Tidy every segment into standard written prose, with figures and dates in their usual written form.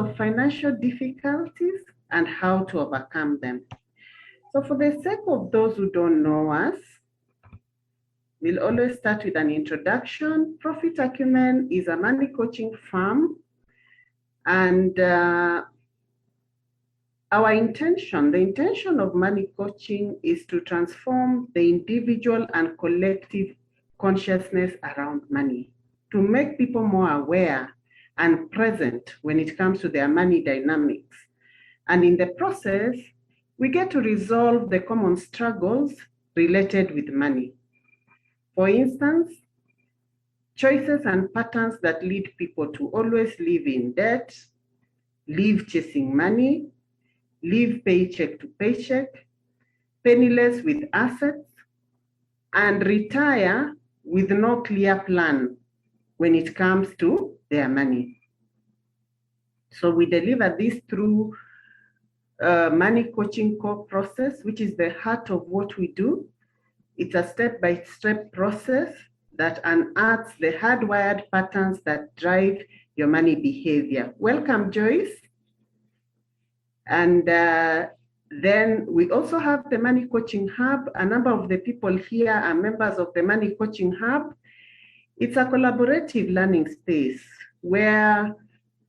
of financial difficulties and how to overcome them. So for the sake of those who don't know us, we'll always start with an introduction. Profit Acumen is a money coaching firm, and our intention, the intention of money coaching is to transform the individual and collective consciousness around money, to make people more aware and present when it comes to their money dynamics. And in the process, we get to resolve the common struggles related with money. For instance, choices and patterns that lead people to always live in debt, live chasing money, live paycheck to paycheck, penniless with assets, and retire with no clear plan when it comes to their money. So we deliver this through money coaching core process, which is the heart of what we do. It's a step-by-step process that unearths the hardwired patterns that drive your money behavior. Welcome, Joyce. And then we also have the Money Coaching Hub. A number of the people here are members of the Money Coaching Hub. It's a collaborative learning space where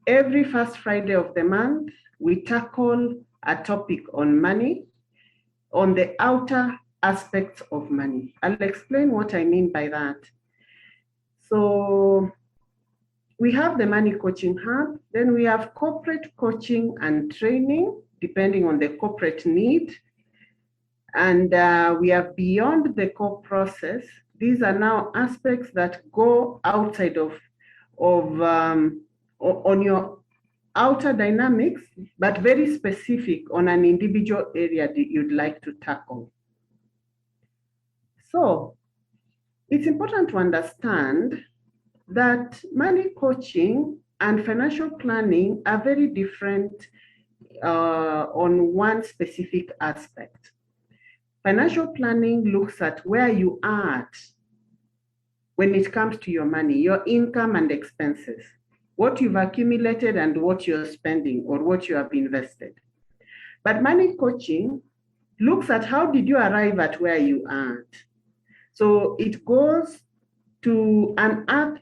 every first Friday of the month, we tackle a topic on money, on the outer aspects of money. I'll explain what I mean by that. So we have the Money Coaching Hub, then we have corporate coaching and training, depending on the corporate need. And we have beyond the core process. These are now aspects that go outside on your outer dynamics, but very specific on an individual area that you'd like to tackle. So it's important to understand that money coaching and financial planning are very different on one specific aspect. Financial planning looks at where you are at when it comes to your money, your income and expenses, what you've accumulated and what you're spending or what you have invested. But money coaching looks at how did you arrive at where you are at. So it goes to unearth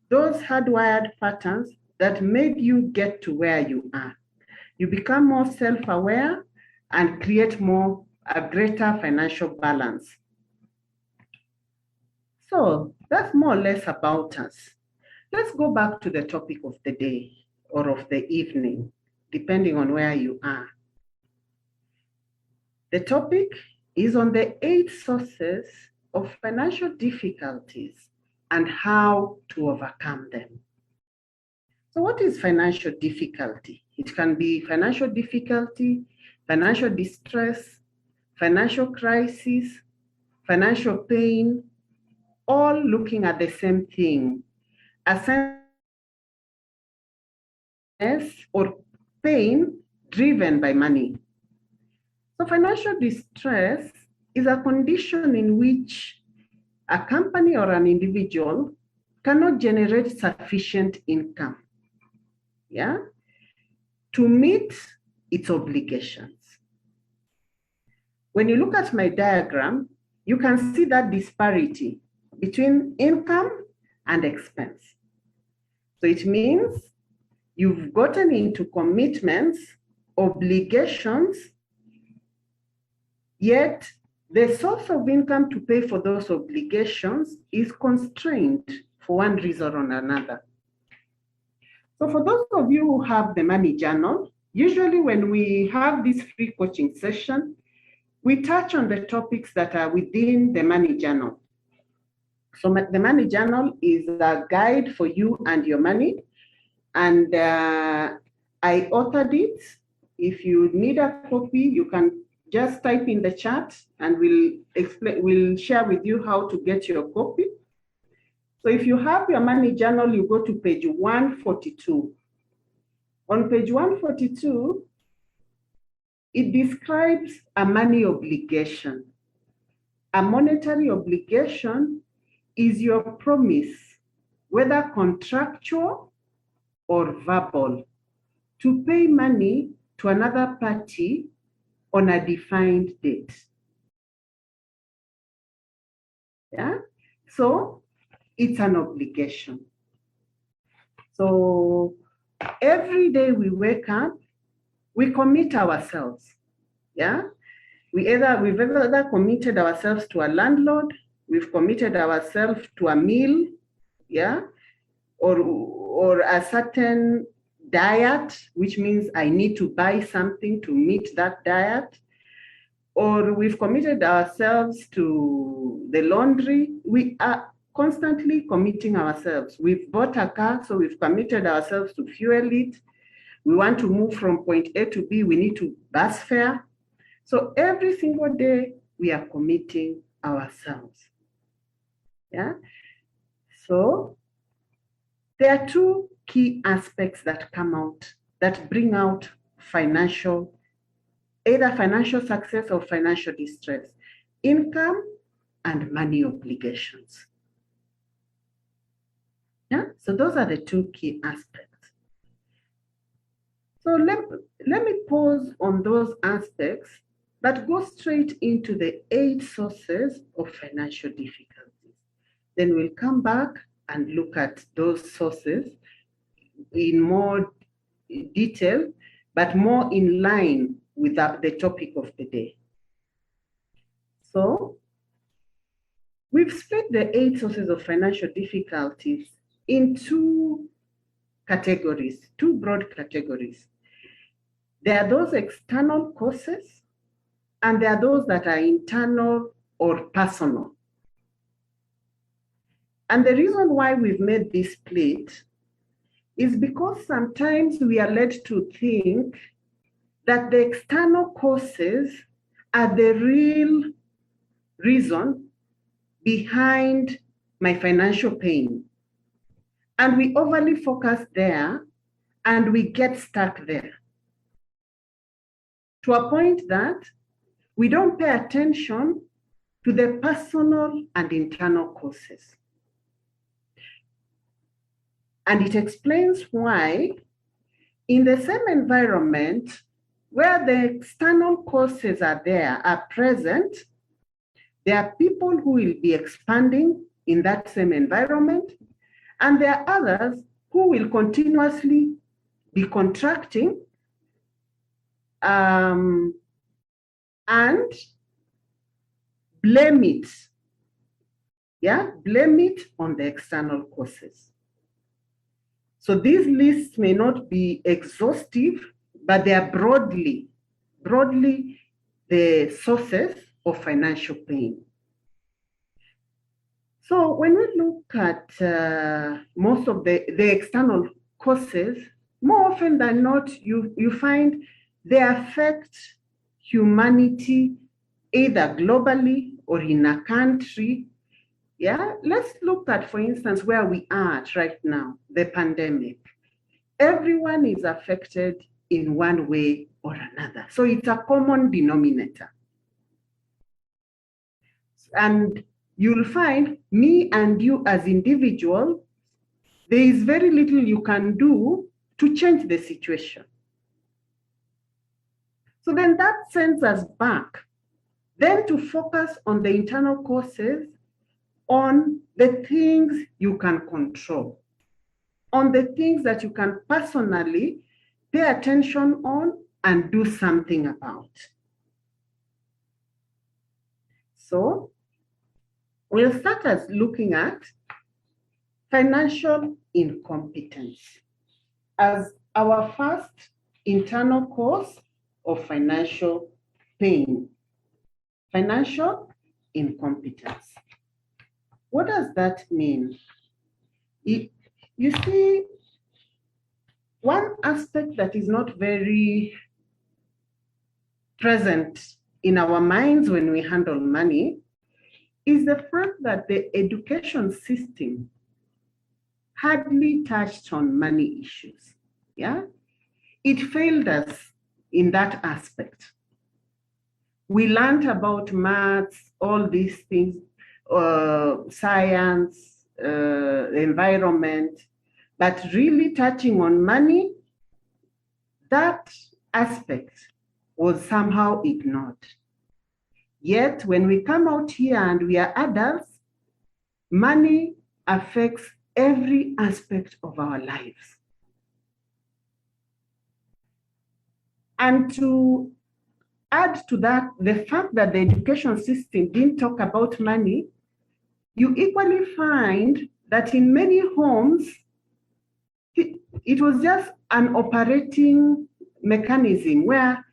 those hardwired patterns that made you get to where you are. You become more self-aware and create a greater financial balance. So that's more or less about us. Let's go back to the topic of the day or of the evening, depending on where you are. The topic is on the 8 sources of financial difficulties and how to overcome them. So what is financial difficulty? It can be financial difficulty, financial distress, financial crisis, financial pain, all looking at the same thing, a sense or pain driven by money. So financial distress is a condition in which a company or an individual cannot generate sufficient income, to meet its obligations. When you look at my diagram, you can see that disparity between income and expense. So it means you've gotten into commitments, obligations, yet the source of income to pay for those obligations is constrained for one reason or another. So for those of you who have the money journal, usually when we have this free coaching session, we touch on the topics that are within the money journal. So the money journal is a guide for you and your money. And I authored it. If you need a copy, you can just type in the chat and we'll share with you how to get your copy. So if you have your money journal, you go to page 142. On page 142, it describes a money obligation. A monetary obligation is your promise, whether contractual or verbal, to pay money to another party on a defined date. Yeah, so it's an obligation. So every day we wake up, we commit ourselves. Yeah, we've either committed ourselves to a landlord, we've committed ourselves to a meal, yeah, or a certain diet, which means I need to buy something to meet that diet, or we've committed ourselves to the laundry. We are constantly committing ourselves. We've bought a car, so we've committed ourselves to fuel it. We want to move from point A to B, we need to bus fare. So every single day, we are committing ourselves. Yeah. So there are two key aspects that come out, that bring out either financial success or financial distress: income and money obligations. Yeah, so those are the two key aspects. So let me pause on those aspects that go straight into the 8 sources of financial difficulties. Then we'll come back and look at those sources in more detail, but more in line with the topic of the day. So we've split the 8 sources of financial difficulties in 2 categories, 2 broad categories. There are those external causes, and there are those that are internal or personal. And the reason why we've made this split is because sometimes we are led to think that the external causes are the real reason behind my financial pain. And we overly focus there, and we get stuck there, to a point that we don't pay attention to the personal and internal causes. And it explains why, in the same environment where the external causes are present, there are people who will be expanding in that same environment, and there are others who will continuously be contracting and blame it. Yeah, blame it on the external causes. So these lists may not be exhaustive, but they are broadly the sources of financial pain. So when we look at most of the external causes, more often than not, you find they affect humanity either globally or in a country. Yeah, let's look at, for instance, where we are at right now, the pandemic. Everyone is affected in one way or another. So it's a common denominator. And you'll find me and you as individuals, there is very little you can do to change the situation. So then that sends us back then to focus on the internal causes, on the things you can control, on the things that you can personally pay attention on and do something about. So we'll start as looking at financial incompetence as our first internal cause of financial pain. Financial incompetence. What does that mean? You see, one aspect that is not very present in our minds when we handle money is the fact that the education system hardly touched on money issues. Yeah, it failed us in that aspect. We learned about maths, all these things, science, environment, but really touching on money, that aspect was somehow ignored. Yet, when we come out here and we are adults, money affects every aspect of our lives. And to add to that, the fact that the education system didn't talk about money, you equally find that in many homes, it was just an operating mechanism where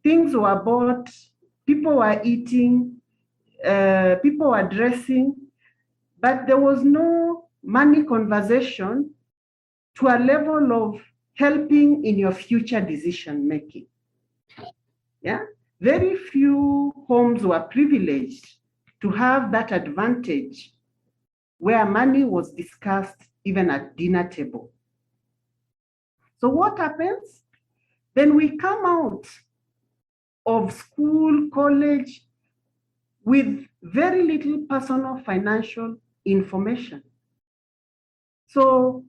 things were bought, people were eating, people were dressing, but there was no money conversation to a level of helping in your future decision making. Yeah, very few homes were privileged to have that advantage where money was discussed even at dinner table. So what happens? Then we come out of school, college, with very little personal financial information. So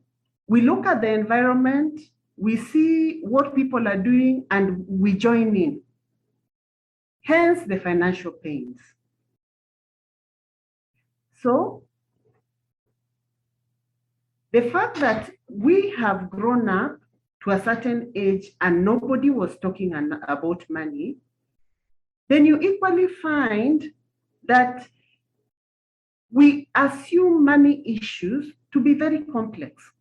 we look at the environment, we see what people are doing, and we join in. Hence the financial pains. So the fact that we have grown up to a certain age and nobody was talking about money, then you equally find that we assume money issues to be very complex.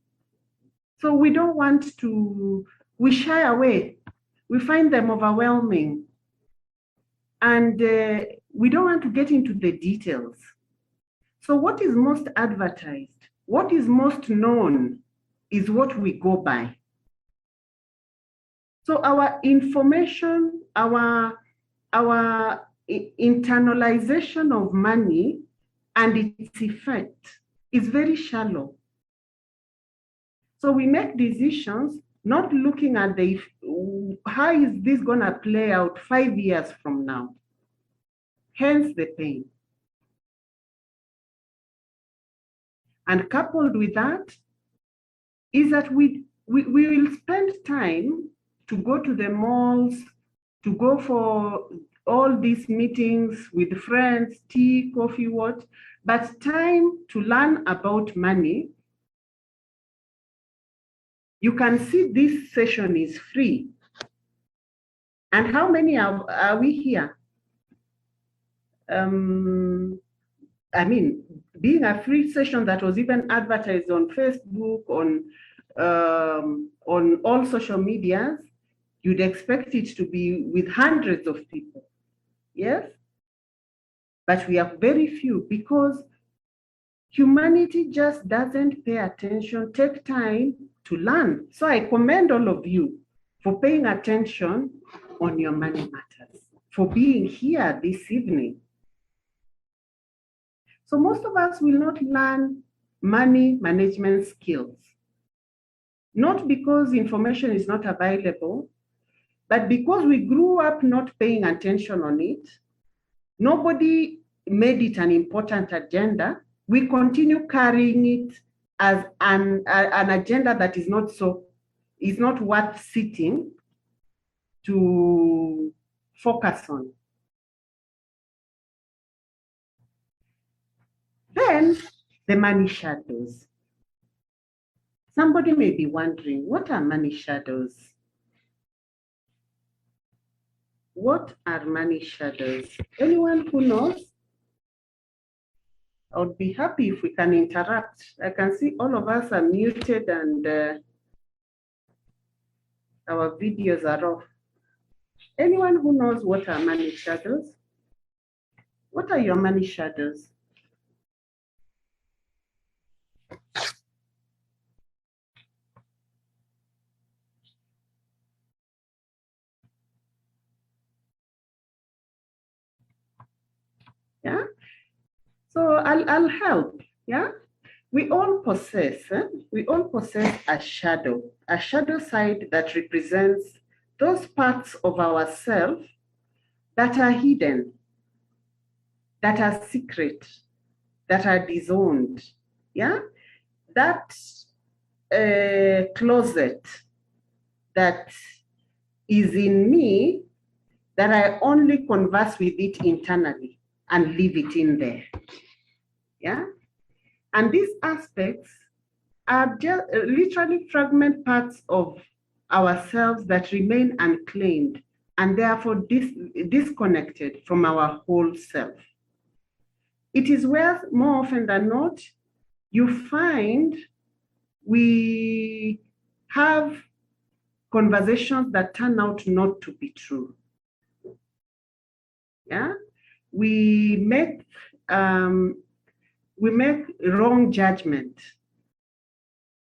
So we don't want to, we shy away. We find them overwhelming. And we don't want to get into the details. So what is most advertised, what is most known is what we go by. So our information, our internalization of money and its effect is very shallow. So we make decisions not looking at how is this going to play out 5 years from now. Hence the pain. And coupled with that is that we will spend time to go to the malls, to go for all these meetings with friends, tea, coffee, what, but time to learn about money. You can see this session is free. And how many are we here? I mean, being a free session that was even advertised on Facebook, on all social medias, you'd expect it to be with hundreds of people, yes? But we have very few because humanity just doesn't pay attention, take time to learn. So I commend all of you for paying attention on your money matters, for being here this evening. So most of us will not learn money management skills, not because information is not available, but because we grew up not paying attention on it. Nobody made it an important agenda. We continue carrying it as an agenda that is not worth sitting to focus on. Then the money shadows. Somebody may be wondering, what are money shadows? What are money shadows? Anyone who knows? I would be happy if we can interact. I can see all of us are muted and our videos are off. Anyone who knows what are money shadows? What are your money shadows? Yeah. So I'll help. Yeah. We all possess a shadow side that represents those parts of ourselves that are hidden, that are secret, that are disowned. Yeah. That closet that is in me that I only converse with it internally and leave it in there. Yeah? And these aspects are just literally fragment parts of ourselves that remain unclaimed and therefore disconnected from our whole self. It is where, more often than not, you find we have conversations that turn out not to be true. Yeah, we make wrong judgment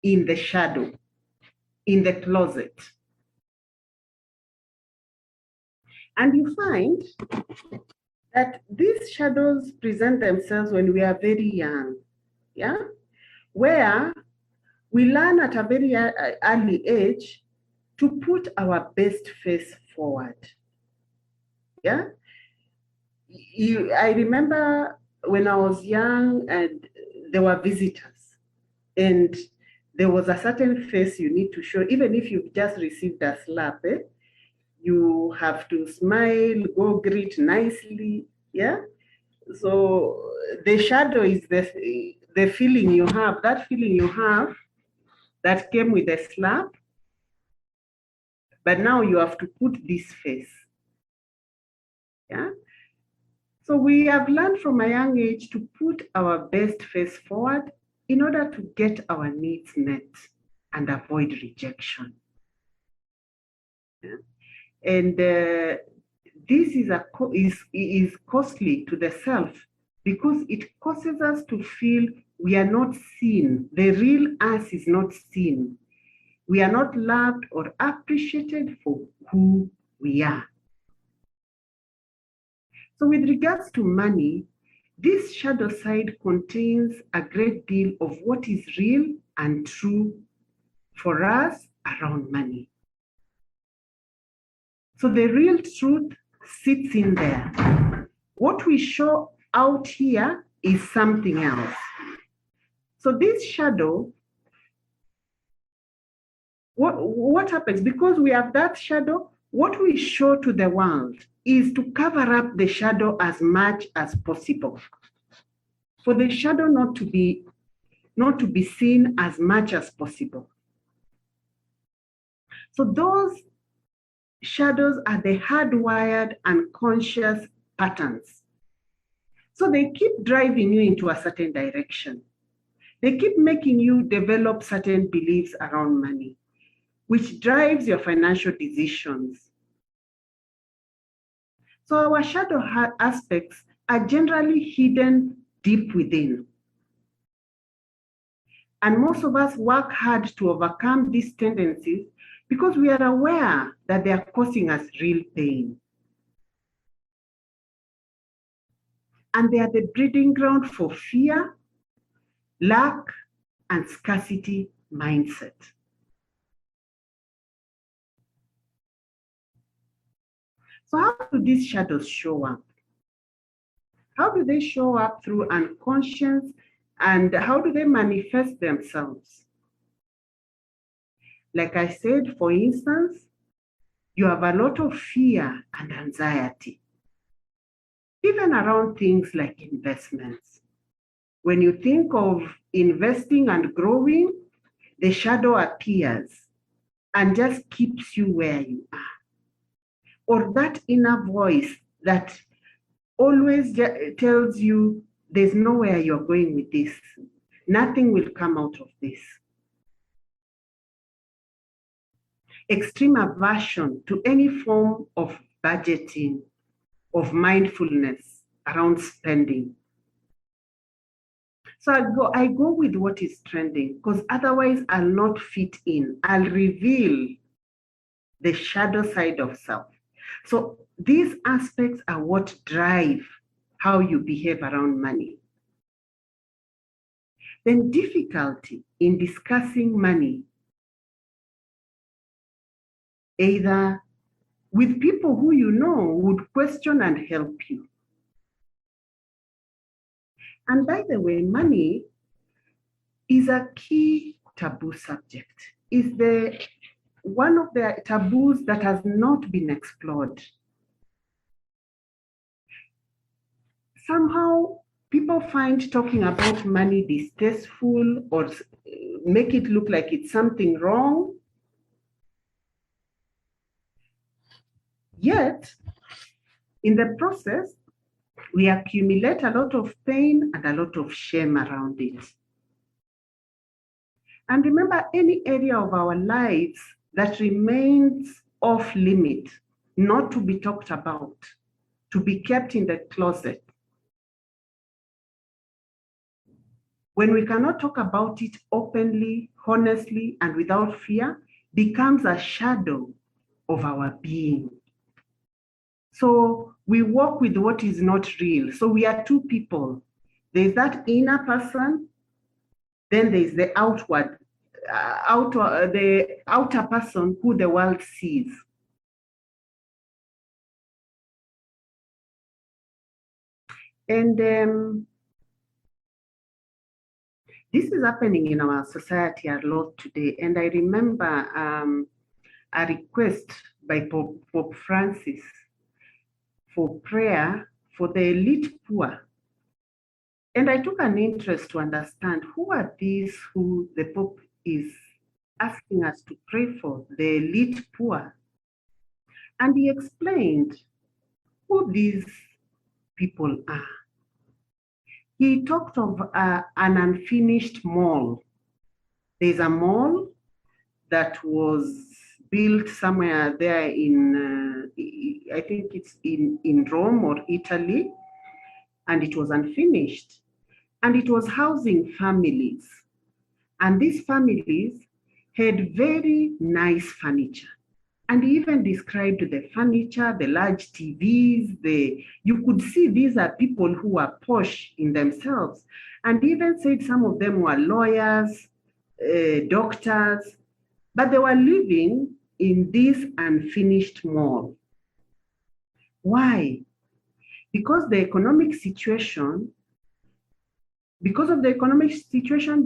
in the shadow, in the closet. And you find that these shadows present themselves when we are very young, yeah? Where we learn at a very early age to put our best face forward, yeah? I remember when I was young and there were visitors and there was a certain face you need to show, even if you've just received a slap, you have to smile, go greet nicely, yeah? So the shadow is the feeling you have, that feeling you have that came with the slap, but now you have to put this face, yeah? So we have learned from a young age to put our best face forward in order to get our needs met and avoid rejection. Yeah? And this is costly to the self because it causes us to feel we are not seen. The real us is not seen. We are not loved or appreciated for who we are. So with regards to money, this shadow side contains a great deal of what is real and true for us around money. So the real truth sits in there. What we show out here is something else. So this shadow, what happens? Because we have that shadow, what we show to the world is to cover up the shadow as much as possible. For the shadow not to be seen as much as possible. So those shadows are the hardwired unconscious patterns. So they keep driving you into a certain direction. They keep making you develop certain beliefs around money, which drives your financial decisions. So our shadow aspects are generally hidden deep within. And most of us work hard to overcome these tendencies because we are aware that they are causing us real pain. And they are the breeding ground for fear, lack, and scarcity mindset. So how do these shadows show up? How do they show up through unconscious, and how do they manifest themselves? Like I said, for instance, you have a lot of fear and anxiety, even around things like investments. When you think of investing and growing, the shadow appears and just keeps you where you are. Or that inner voice that always tells you there's nowhere you're going with this. Nothing will come out of this. Extreme aversion to any form of budgeting, of mindfulness around spending. So I go with what is trending because otherwise I'll not fit in. I'll reveal the shadow side of self. So these aspects are what drive how you behave around money. Then difficulty in discussing money, either with people who you know would question and help you. And by the way, money is a key taboo subject. It's the one of the taboos that has not been explored. Somehow, people find talking about money distasteful or make it look like it's something wrong. Yet, in the process, we accumulate a lot of pain and a lot of shame around it. And remember, any area of our lives that remains off limit, not to be talked about, to be kept in the closet, when we cannot talk about it openly, honestly, and without fear, becomes a shadow of our being. So we walk with what is not real. So we are two people. There's that inner person, then there's the the outer person who the world sees. And this is happening in our society a lot today. And I remember a request by Pope Francis for prayer for the elite poor. And I took an interest to understand who are these who the Pope is asking us to pray for, the elite poor. And he explained who these people are. He talked of an unfinished mall. There's a mall that was built somewhere there in, I think it's in Rome or Italy, and it was unfinished. And it was housing families. And these families had very nice furniture. And he even described the furniture, the large TVs, you could see these are people who are posh in themselves. And even said some of them were lawyers, doctors, but they were living in this unfinished mall. Why? Because of the economic situation,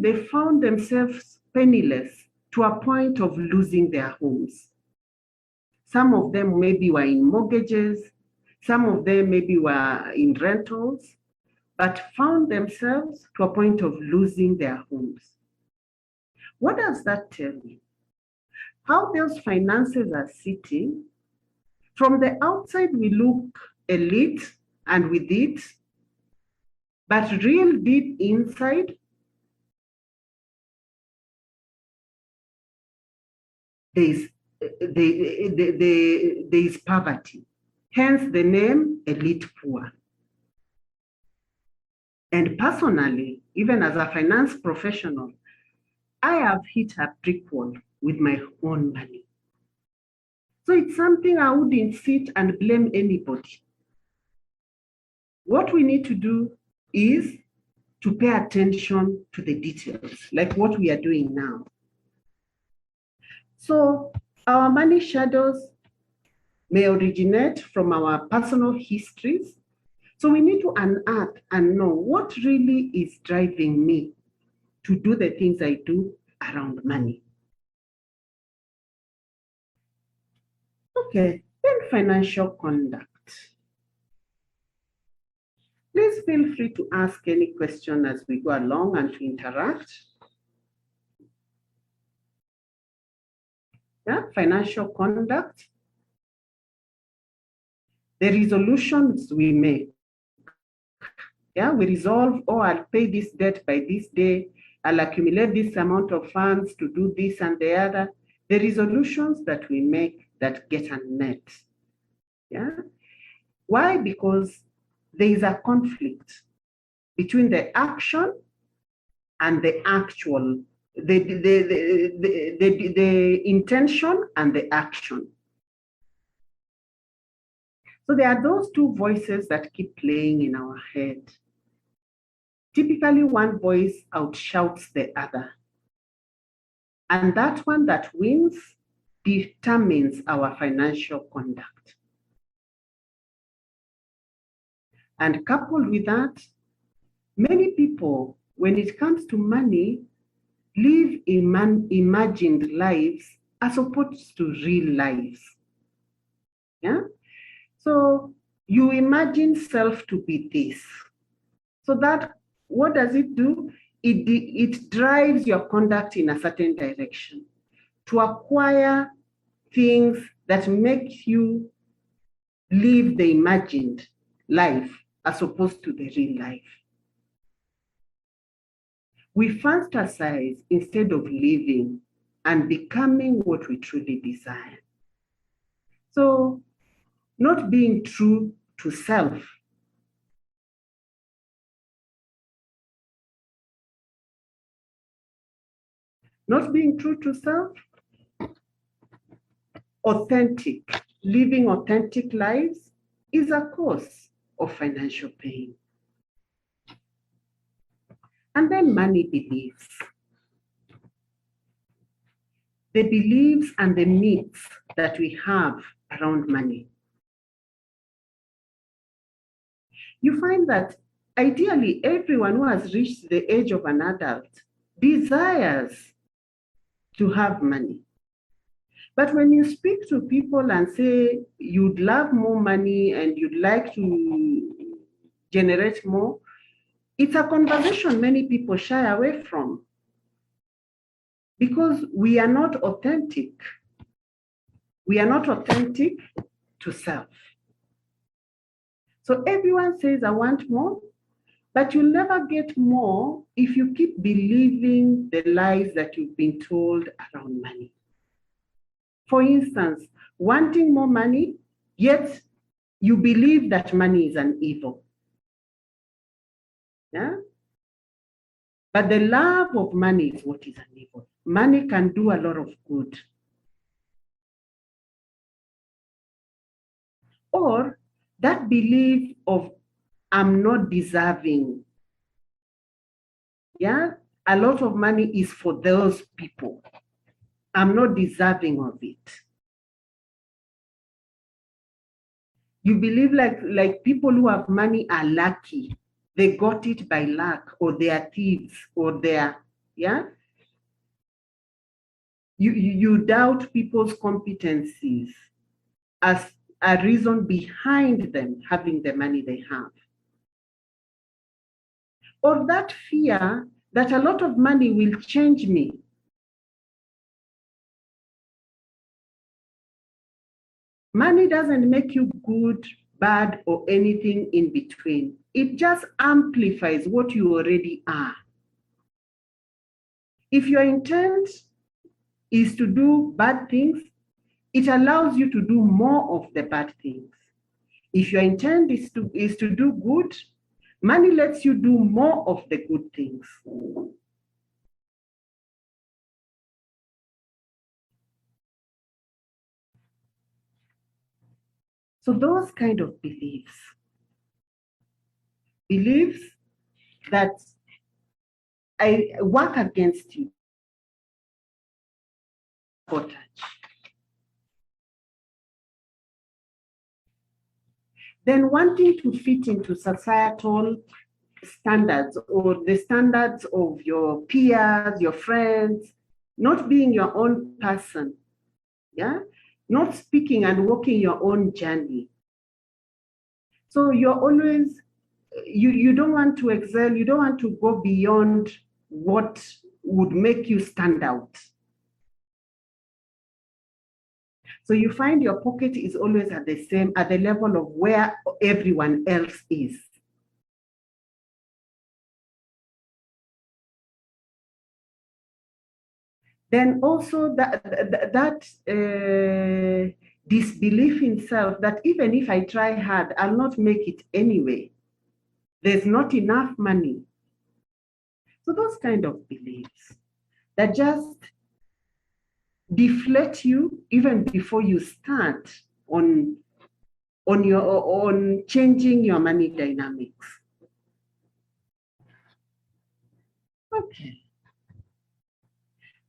they found themselves penniless to a point of losing their homes. Some of them maybe were in mortgages, some of them maybe were in rentals, but found themselves to a point of losing their homes. What does that tell you? How those finances are sitting. From the outside, we look elite and with it, but real deep inside, there is poverty, hence the name elite poor. And personally, even as a finance professional, I have hit a brick wall with my own money. So it's something I wouldn't sit and blame anybody. What we need to do is to pay attention to the details, like what we are doing now. So our money shadows may originate from our personal histories. So we need to unearth and know what really is driving me to do the things I do around money. Okay, then financial conduct. Please feel free to ask any question as we go along and to interact. Yeah, financial conduct. The resolutions we make. Yeah, we resolve, oh, I'll pay this debt by this day. I'll accumulate this amount of funds to do this and the other. The resolutions that we make that get unmet. Yeah. Why? Because there is a conflict between the action and the actual, the intention and the action. So there are those two voices that keep playing in our head. Typically, one voice outshouts the other. And that one that wins determines our financial conduct. And coupled with that, many people, when it comes to money, live imagined lives as opposed to real lives. Yeah? So you imagine self to be this. So that, what does it do? It drives your conduct in a certain direction to acquire things that make you live the imagined life as opposed to the real life. We fantasize instead of living and becoming what we truly desire. So, not being true to self. Not being true to self, authentic, living authentic lives is a cause of financial pain. And then money beliefs. The beliefs and the myths that we have around money. You find that ideally everyone who has reached the age of an adult desires to have money. But when you speak to people and say you'd love more money and you'd like to generate more, it's a conversation many people shy away from because we are not authentic. We are not authentic to self. So everyone says, I want more, but you'll never get more if you keep believing the lies that you've been told around money. For instance, wanting more money, yet you believe that money is an evil. Yeah? But the love of money is what is an evil. Money can do a lot of good. Or that belief of I'm not deserving. Yeah, a lot of money is for those people. I'm not deserving of it. You believe like people who have money are lucky. They got it by luck, or they are thieves, or they are, yeah? You doubt people's competencies as a reason behind them having the money they have. Or that fear that a lot of money will change me. Money doesn't make you good, bad, or anything in between. It just amplifies what you already are. If your intent is to do bad things, it allows you to do more of the bad things. If your intent is to do good, money lets you do more of the good things. So those kind of beliefs that I work against you, then wanting to fit into societal standards or the standards of your peers, your friends, not being your own person, yeah? Not speaking and walking your own journey. So you're always, you don't want to excel, you don't want to go beyond what would make you stand out. So you find your pocket is always at the level of where everyone else is. Then also that disbelief in self that even if I try hard, I'll not make it anyway. There's not enough money. So those kind of beliefs that just deflate you even before you start on changing your money dynamics. Okay.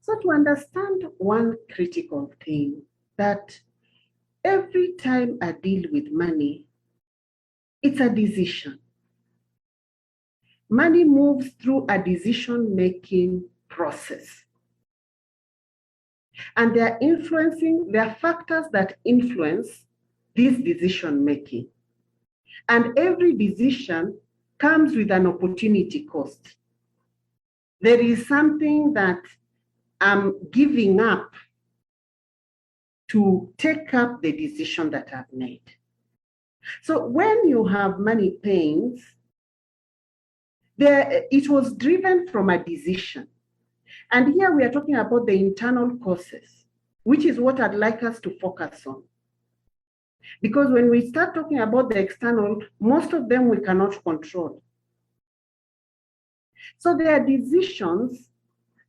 So to understand one critical thing, that every time I deal with money, it's a decision. Money moves through a decision-making process. And there are factors that influence this decision making. And every decision comes with an opportunity cost. There is something that I'm giving up to take up the decision that I've made. So when you have money pains, it was driven from a decision. And here we are talking about the internal causes, which is what I'd like us to focus on. Because when we start talking about the external, most of them we cannot control. So there are decisions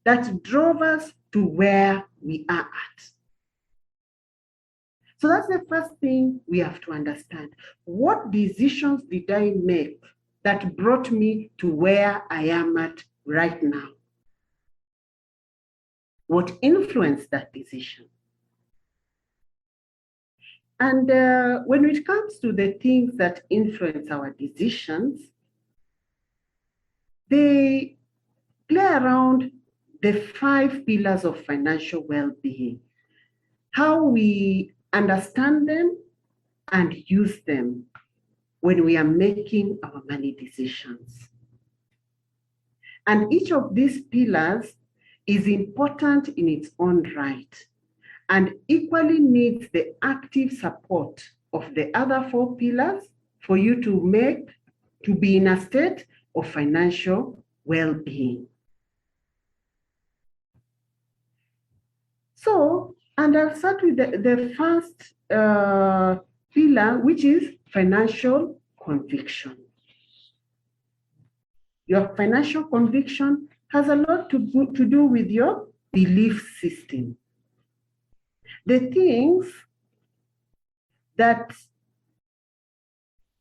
that drove us to where we are at. So that's the first thing we have to understand. What decisions did I make that brought me to where I am at right now? What influenced that decision? And when it comes to the things that influence our decisions, they play around the 5 pillars of financial well-being, how we understand them and use them when we are making our money decisions. And each of these pillars is important in its own right and equally needs the active support of the other 4 pillars for you to be in a state of financial well-being. So, and I'll start with the first pillar, which is financial conviction. Your financial conviction has a lot to do with your belief system. The things that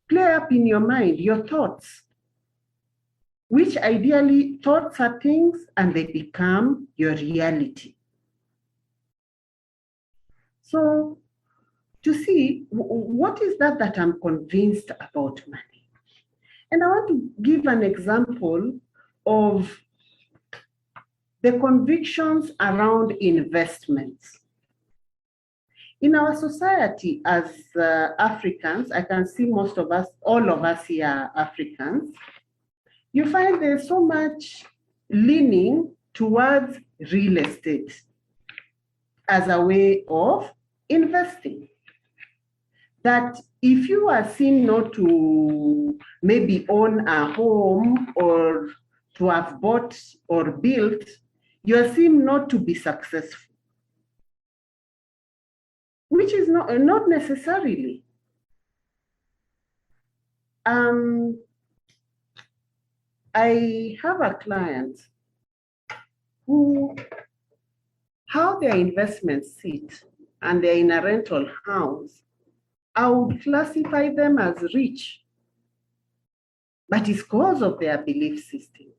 play up in your mind, your thoughts, which ideally thoughts are things and they become your reality. So to see what is that I'm convinced about money. And I want to give an example of the convictions around investments. In our society as Africans, I can see most of us, all of us here are Africans, you find there's so much leaning towards real estate as a way of investing. That if you are seen not to maybe own a home or to have bought or built, you are seen not to be successful, which is not necessarily. I have a client who, how their investments sit, and they're in a rental house, I would classify them as rich, but it's because of their belief system.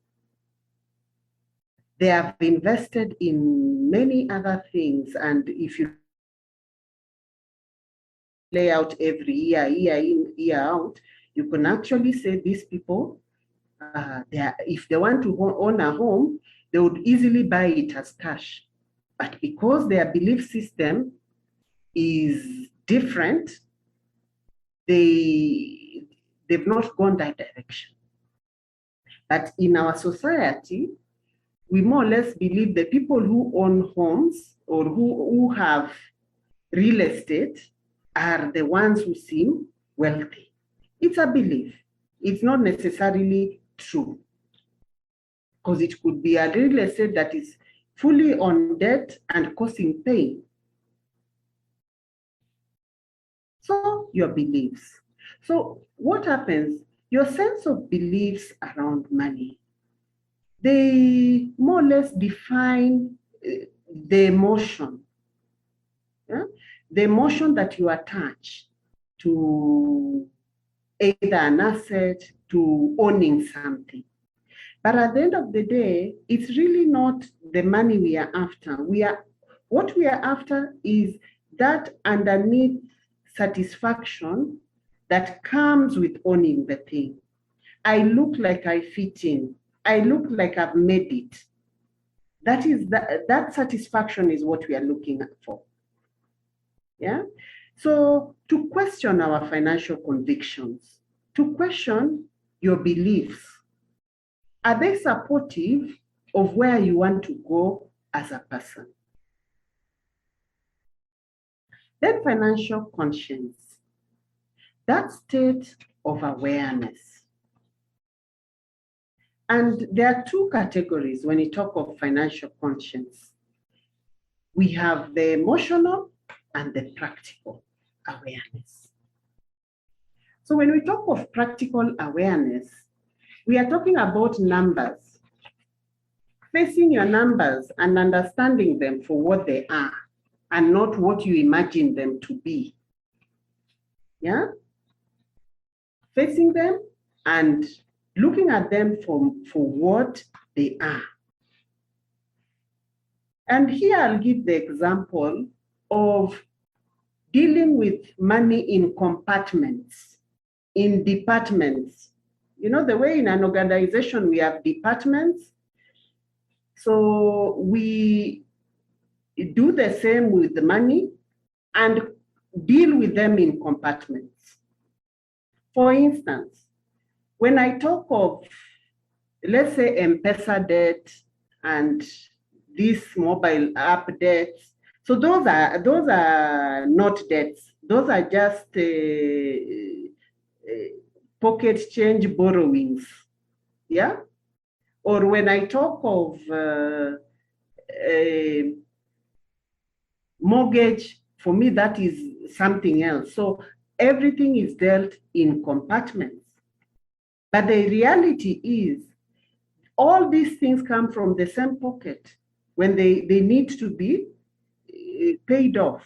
They have invested in many other things, and if you lay out every year, year in, year out, you can actually say these people, if they want to own a home, they would easily buy it as cash. But because their belief system is different, they've not gone that direction. But in our society, we more or less believe the people who own homes or who have real estate are the ones who seem wealthy. It's a belief. It's not necessarily true, because it could be a real estate that is fully on debt and causing pain. So your beliefs. So what happens? Your sense of beliefs around money, they more or less define the emotion. Yeah? The emotion that you attach to either an asset, to owning something. But at the end of the day, it's really not the money we are after. What we are after is that underneath satisfaction that comes with owning the thing. I look like I fit in. I look like I've made it. that satisfaction is what we are looking for. Yeah. So to question our financial convictions, to question your beliefs, are they supportive of where you want to go as a person? Then financial conscience, that state of awareness. And there are two categories when you talk of financial conscience. We have the emotional and the practical awareness. So when we talk of practical awareness, we are talking about numbers, facing your numbers and understanding them for what they are and not what you imagine them to be. Yeah? Facing them and looking at them for what they are. And here I'll give the example of dealing with money in compartments, in departments. You know, the way in an organization we have departments. So we do the same with the money and deal with them in compartments. For instance, when I talk of, let's say, 𝗵𝑚𝑝esa debt and this mobile app debts, so those are not debts. Those are just pocket change borrowings, yeah? Or when I talk of mortgage, for me, that is something else. So everything is dealt in compartments. But the reality is, all these things come from the same pocket when they need to be paid off.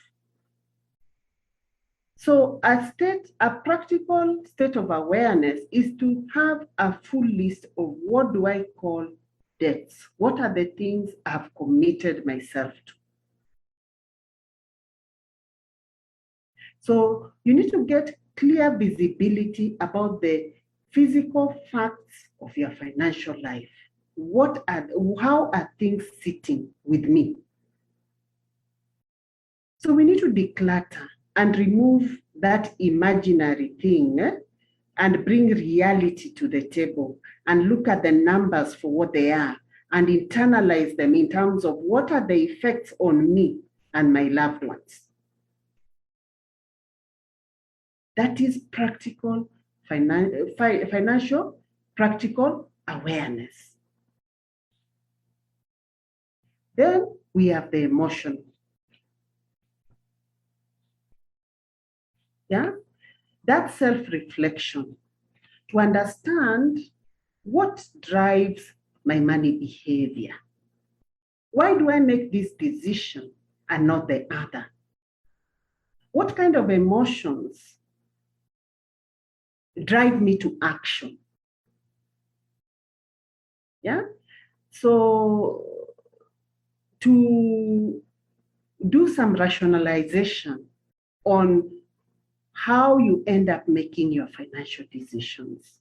So a practical state of awareness is to have a full list of what do I call debts? What are the things I've committed myself to? So you need to get clear visibility about the physical facts of your financial life. How are things sitting with me? So we need to declutter and remove that imaginary thing and bring reality to the table and look at the numbers for what they are and internalize them in terms of what are the effects on me and my loved ones. That is practical financial practical awareness. Then we have the emotional. Yeah, that self-reflection to understand what drives my money behavior. Why do I make this decision and not the other? What kind of emotions drive me to action? Yeah, so to do some rationalization on how you end up making your financial decisions.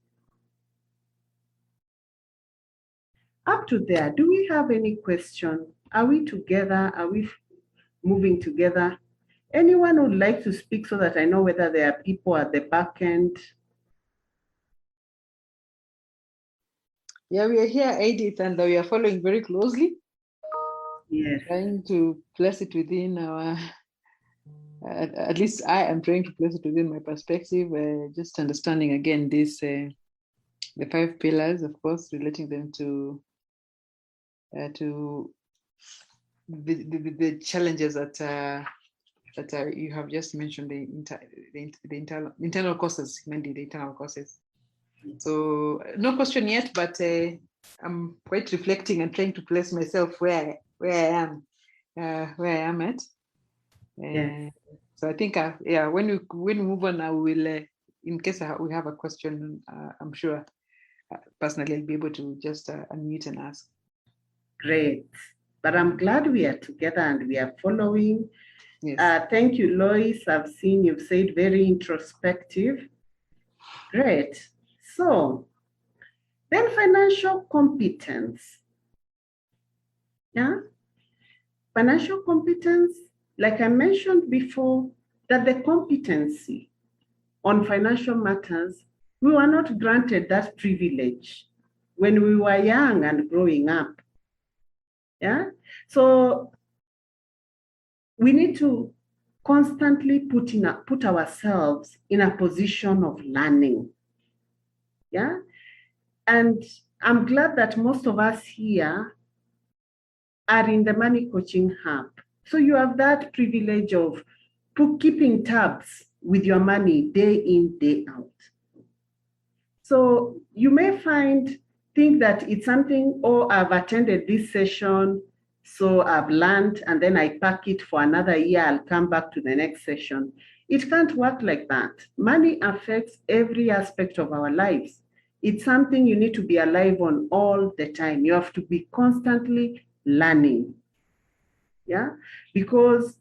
Up to there, do we have any question? Are we together? Are we moving together? Anyone would like to speak so that I know whether there are people at the back end? Yeah, we are here, Edith, and we are following very closely. Yes. Trying to place it within our, at least I am trying to place it within my perspective, just understanding again this, the 5 pillars, of course, relating them to the challenges that you have just mentioned, the internal causes, mainly the internal causes. So no question yet, but I'm quite reflecting and trying to place myself where I am at. Yes. So I think, yeah, when we move on, I will, in case we have a question, I'm sure personally I'll be able to just unmute and ask. Great. But I'm glad we are together and we are following. Yes. Thank you, Lois. I've seen you've said very introspective. Great. So then financial competence. Yeah. Financial competence, like I mentioned before, that the competency on financial matters, we were not granted that privilege when we were young and growing up. Yeah. So we need to constantly put ourselves in a position of learning. Yeah. And I'm glad that most of us here are in the Money Coaching Hub. So you have that privilege of keeping tabs with your money day in, day out. So you may think that it's something, oh, I've attended this session, so I've learned, and then I pack it for another year, I'll come back to the next session. It can't work like that. Money affects every aspect of our lives. It's something you need to be alive on all the time. You have to be constantly learning. Yeah, because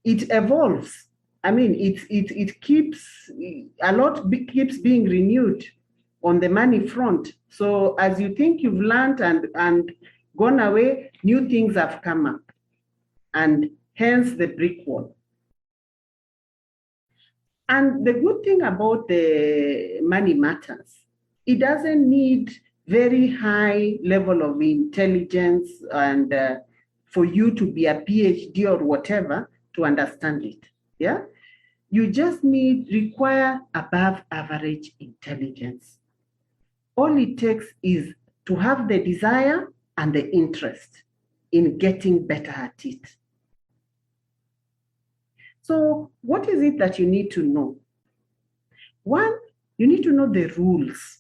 it evolves. I mean, it keeps being renewed on the money front. So as you think you've learned and gone away, new things have come up, and hence the brick wall. And the good thing about the money matters, it doesn't need very high level of intelligence and for you to be a PhD or whatever to understand it. Yeah, you just require above average intelligence. All it takes is to have the desire and the interest in getting better at it. So what is it that you need to know? One, you need to know the rules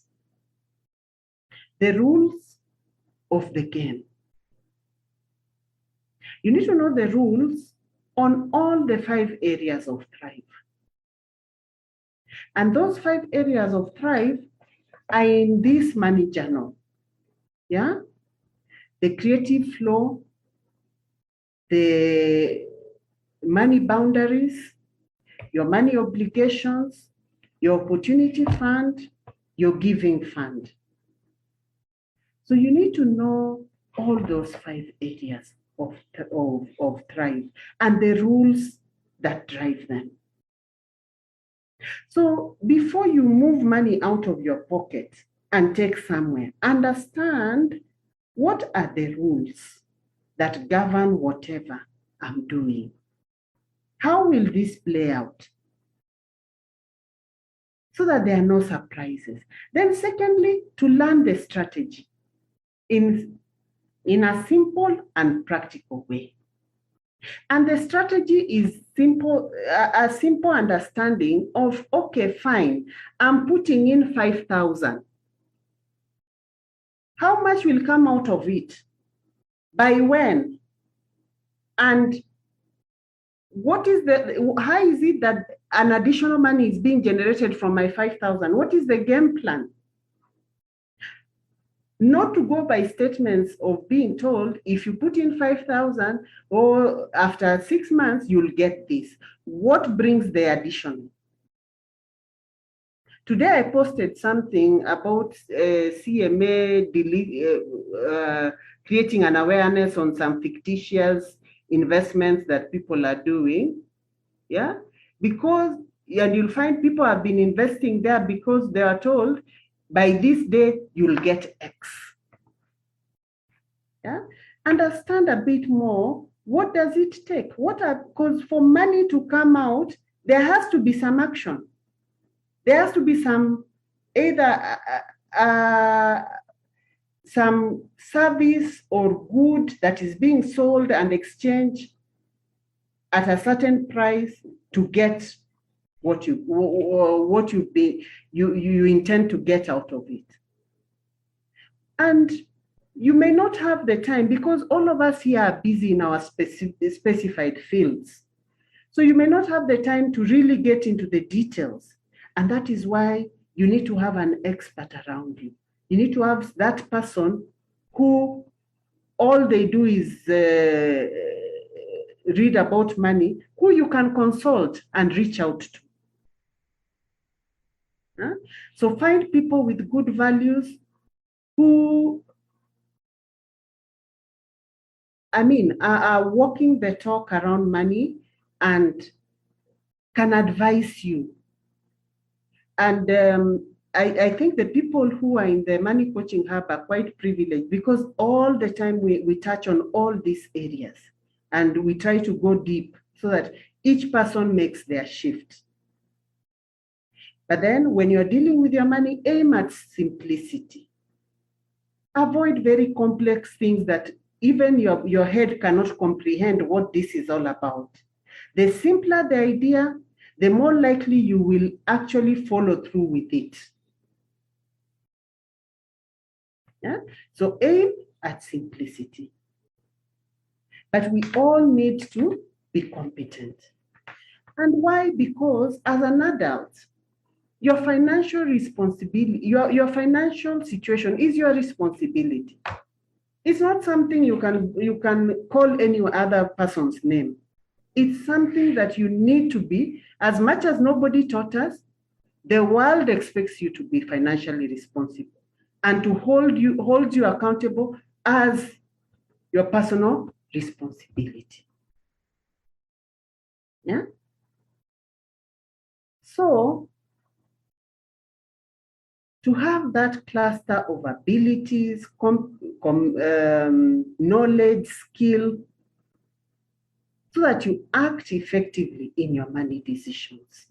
of the game. You need to know the rules on all the 5 areas of Thrive. And those 5 areas of Thrive are in this money journal. Yeah? The creative flow, the money boundaries, your money obligations, your opportunity fund, your giving fund. So you need to know all those 5 areas of Thrive and the rules that drive them. So before you move money out of your pocket and take somewhere, understand what are the rules that govern whatever I'm doing. How will this play out? So that there are no surprises. Then secondly, to learn the strategy in a simple and practical way. And the strategy is simple, a simple understanding of, okay, fine, I'm putting in 5,000. How much will come out of it? By when? And how is it that an additional money is being generated from my 5,000? What is the game plan? Not to go by statements of being told, if you put in 5,000 or after 6 months, you'll get this. What brings the addition? Today, I posted something about CMA creating an awareness on some fictitious investments that people are doing. Yeah, because you'll find people have been investing there because they are told, by this day, you'll get X. Yeah, understand a bit more. What does it take? Because for money to come out, there has to be some action. There has to be some either some service or good that is being sold and exchanged at a certain price to get what you intend to get out of it. And you may not have the time, because all of us here are busy in our specified fields. So you may not have the time to really get into the details. And that is why you need to have an expert around you. You need to have that person who all they do is read about money, who you can consult and reach out to. So find people with good values who are walking the talk around money and can advise you. And I think the people who are in the Money Coaching Hub are quite privileged, because all the time we touch on all these areas and we try to go deep so that each person makes their shift. But then when you're dealing with your money, aim at simplicity. Avoid very complex things that even your head cannot comprehend what this is all about. The simpler the idea, the more likely you will actually follow through with it. Yeah? So aim at simplicity. But we all need to be competent. And why? Because as an adult, your financial responsibility, your financial situation is your responsibility. It's not something you can call any other person's name. It's something that you need to be. As much as nobody taught us, the world expects you to be financially responsible and to hold you accountable as your personal responsibility. Yeah. So to have that cluster of abilities, knowledge, skill, so that you act effectively in your money decisions.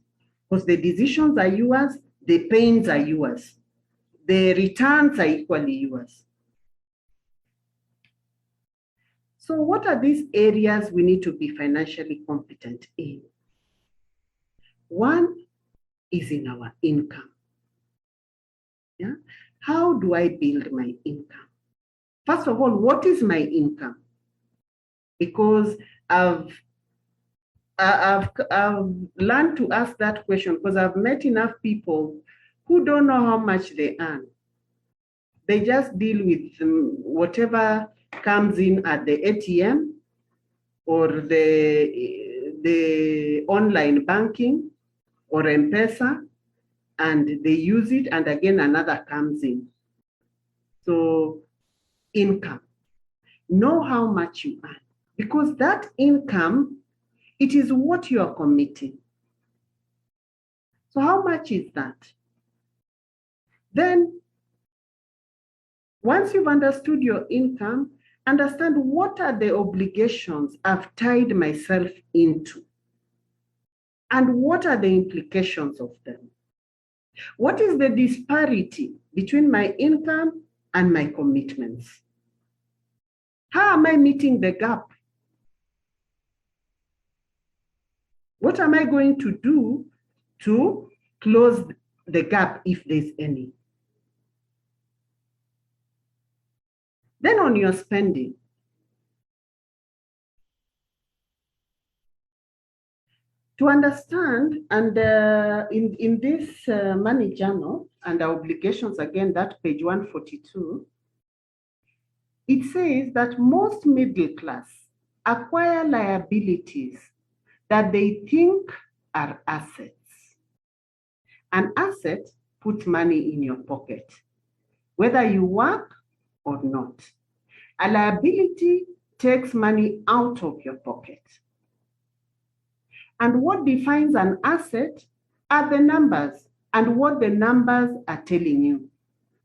Because the decisions are yours, the pains are yours, the returns are equally yours. So what are these areas we need to be financially competent in? One is in our income. Yeah? How do I build my income? First of all, what is my income? Because I've learned to ask that question, because I've met enough people who don't know how much they earn. They just deal with whatever comes in at the ATM or the online banking or 𝗵𝑃𝗱𝗀, and they use it, and again another comes in. So income, know how much you earn, because that income, it is what you are committing. So how much is that? Then once you've understood your income, understand what are the obligations I've tied myself into, and what are the implications of them. What is the disparity between my income and my commitments? How am I meeting the gap? What am I going to do to close the gap, if there's any? Then on your spending, to understand, and in this money journal and our obligations, again, that page 142, it says that most middle class acquire liabilities that they think are assets. An asset puts money in your pocket, whether you work or not. A liability takes money out of your pocket. And what defines an asset are the numbers and what the numbers are telling you,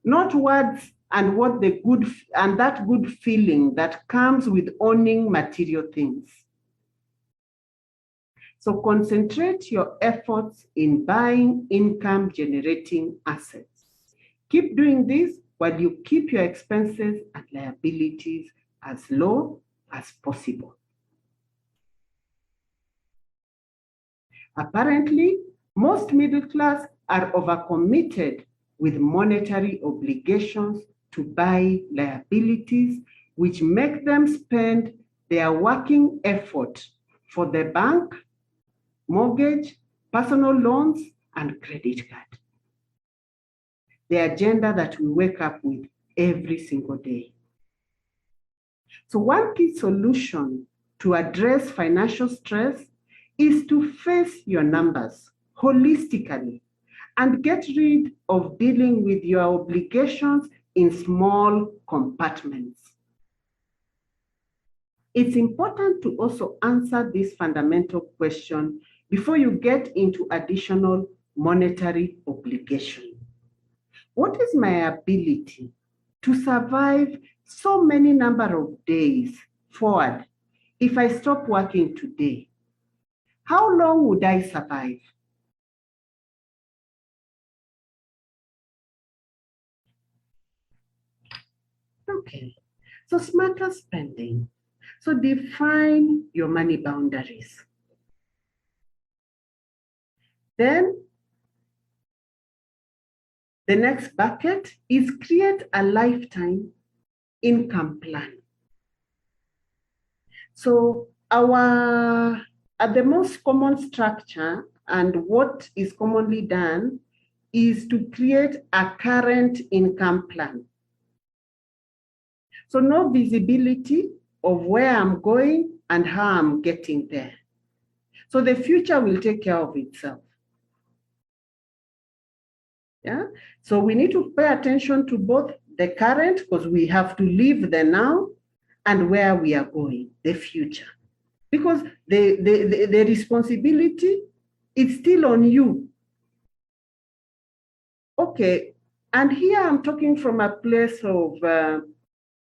not words and what that good feeling that comes with owning material things. So concentrate your efforts in buying income-generating assets. Keep doing this while you keep your expenses and liabilities as low as possible. Apparently, most middle class are overcommitted with monetary obligations to buy liabilities, which make them spend their working effort for the bank, mortgage, personal loans, and credit card. The agenda that we wake up with every single day. So one key solution to address financial stress is to face your numbers holistically and get rid of dealing with your obligations in small compartments. it's important to also answer this fundamental question before you get into additional monetary obligation. What is my ability to survive so many number of days forward if I stop working today? How long would I survive? Okay, so smarter spending. So define your money boundaries. Then the next bucket is create a lifetime income plan. So the most common structure and what is commonly done is to create a current income plan. So no visibility of where I'm going and how I'm getting there. So the future will take care of itself. Yeah. So we need to pay attention to both the current, because we have to live the now, and where we are going, the future. Because the responsibility is still on you. Okay, and here I'm talking from a place of,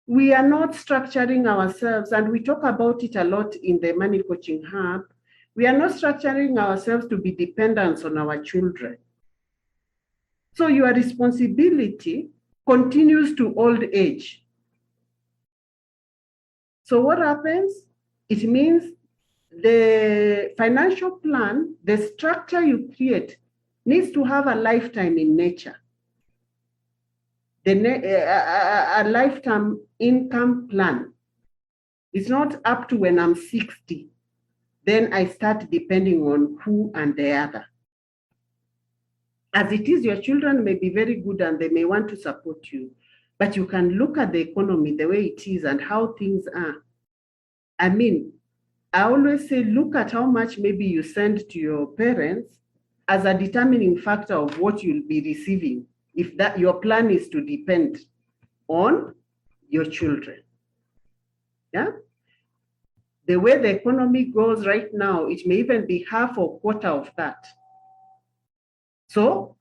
we are not structuring ourselves, and we talk about it a lot in the Money Coaching Hub. We are not structuring ourselves to be dependent on our children. So your responsibility continues to old age. So what happens? It means the financial plan, the structure you create, needs to have a lifetime in nature. A lifetime income plan. It's not up to when I'm 60. Then I start depending on who and the other. As it is, your children may be very good and they may want to support you, but you can look at the economy the way it is and how things are. I mean, I always say, look at how much maybe you send to your parents as a determining factor of what you'll be receiving, if that your plan is to depend on your children. Yeah. The way the economy goes right now, it may even be half or quarter of that. So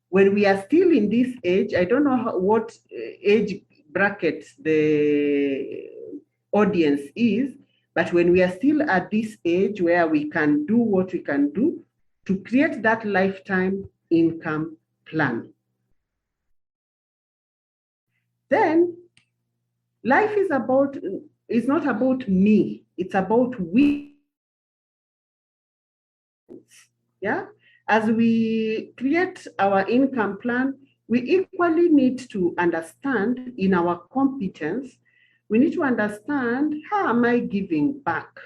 when we are still in this age, I don't know what age bracket the audience is, but when we are still at this age where we can do what we can do to create that lifetime income plan. Then life is not about me, it's about we. Yeah. As we create our income plan, we equally need to understand in our competence, we need to understand how am I giving back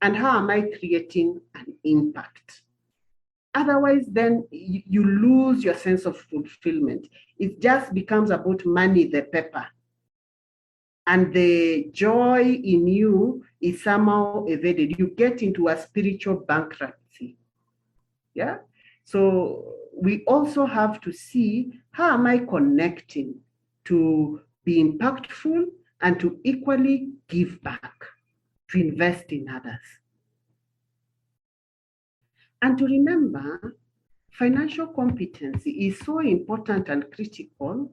and how am I creating an impact. Otherwise, then you lose your sense of fulfillment. It just becomes about money, the paper. And the joy in you is somehow evaded. You get into a spiritual bankruptcy. Yeah. So we also have to see how am I connecting to be impactful and to equally give back, to invest in others. And to remember, financial competency is so important and critical.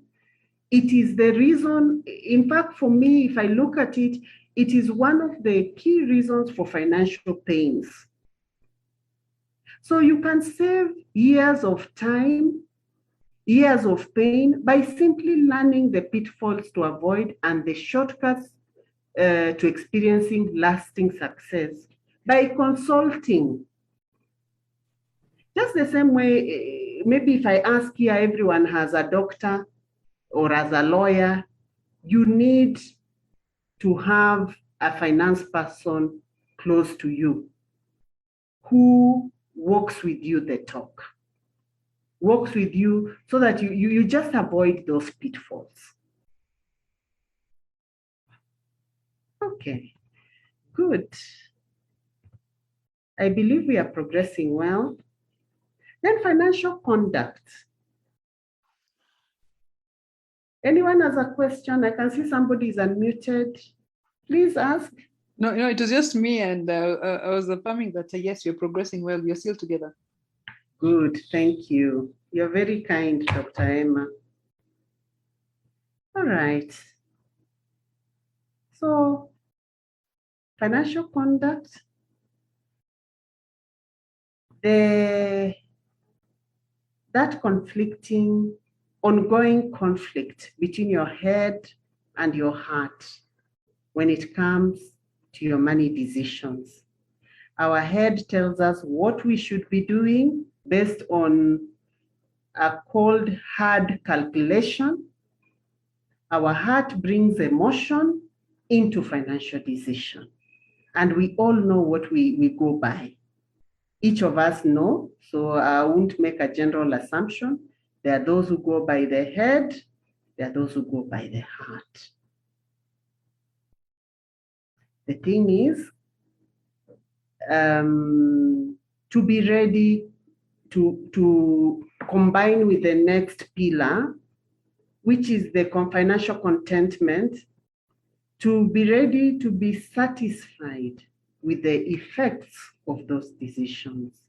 It is the reason, in fact, for me, if I look at it, it is one of the key reasons for financial pains. So you can save years of time, years of pain by simply learning the pitfalls to avoid and the shortcuts to experiencing lasting success by consulting. Just the same way, maybe if I ask here, everyone has a doctor or as a lawyer, you need to have a finance person close to you who walks with you the talk, walks with you so that you just avoid those pitfalls. Okay, good. I believe we are progressing well. Then financial conduct. Anyone has a question? I can see somebody is unmuted. Please ask. No, it was just me, and I was affirming that yes, you're progressing well. You're still together. Good, thank you. You're very kind, Dr. Emma. All right. So, financial conduct, that conflicting, ongoing conflict between your head and your heart when it comes to your money decisions. Our head tells us what we should be doing based on a cold, hard calculation. Our heart brings emotion into financial decision. And we all know what we go by. Each of us know, so I won't make a general assumption. There are those who go by the head, there are those who go by the heart. The thing is, to be ready to combine with the next pillar, which is the financial contentment, to be ready to be satisfied with the effects of those decisions.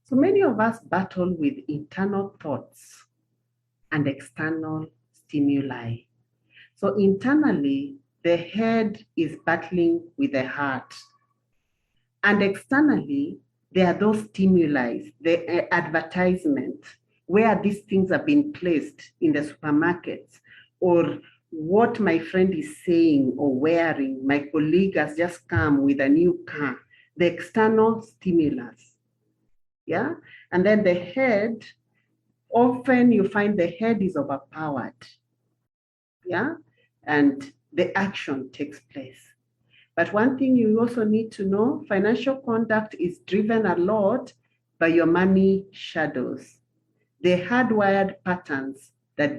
So many of us battle with internal thoughts and external stimuli. So internally, the head is battling with the heart. And externally, there are those stimuli, the advertisement, where these things have been placed in the supermarkets, or what my friend is saying or wearing. My colleague has just come with a new car, the external stimulus. Yeah. And then the head, often you find the head is overpowered. Yeah. And the action takes place. But one thing you also need to know, financial conduct is driven a lot by your money shadows, the hardwired patterns that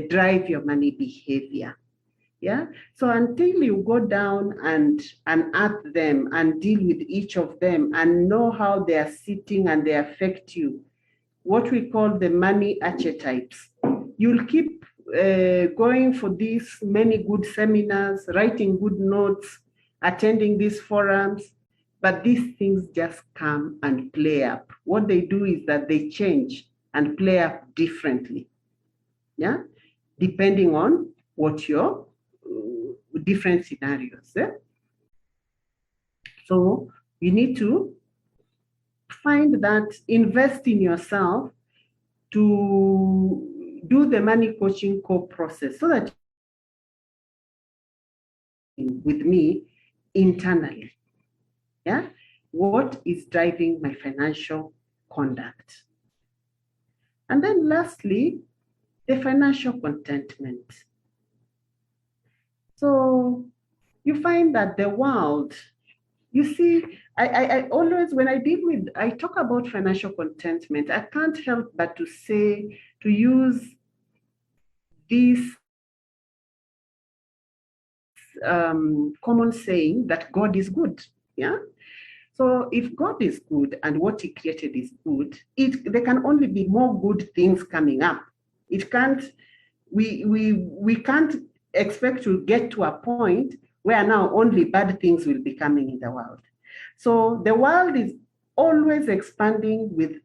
drive your money behavior. Yeah. So until you go down and unearth them and deal with each of them and know how they are sitting and they affect you, what we call the money archetypes, you'll keep going for these many good seminars, writing good notes, attending these forums, but these things just come and play up. What they do is that they change and play up differently, yeah, depending on what your different scenarios. Yeah? So you need to find that, invest in yourself to do the money coaching core process so that with me internally, yeah, what is driving my financial conduct? And then lastly, the financial contentment. So you find that the world, you see, I always, when I talk about financial contentment, I can't help but to say, to use this common saying that God is good, yeah? So if God is good and what he created is good, there can only be more good things coming up. It can't, we can't expect to get to a point where now only bad things will be coming in the world. So the world is always expanding with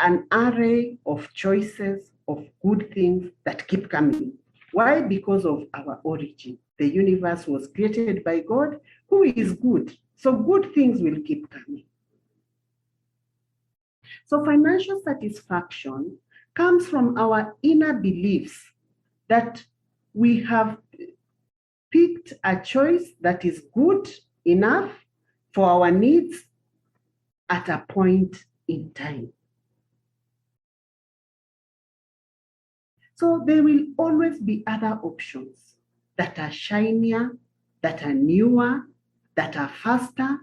an array of choices of good things that keep coming. Why? Because of our origin. The universe was created by God, who is good. So good things will keep coming. So financial satisfaction comes from our inner beliefs that we have picked a choice that is good enough for our needs at a point in time. So there will always be other options that are shinier, that are newer, that are faster,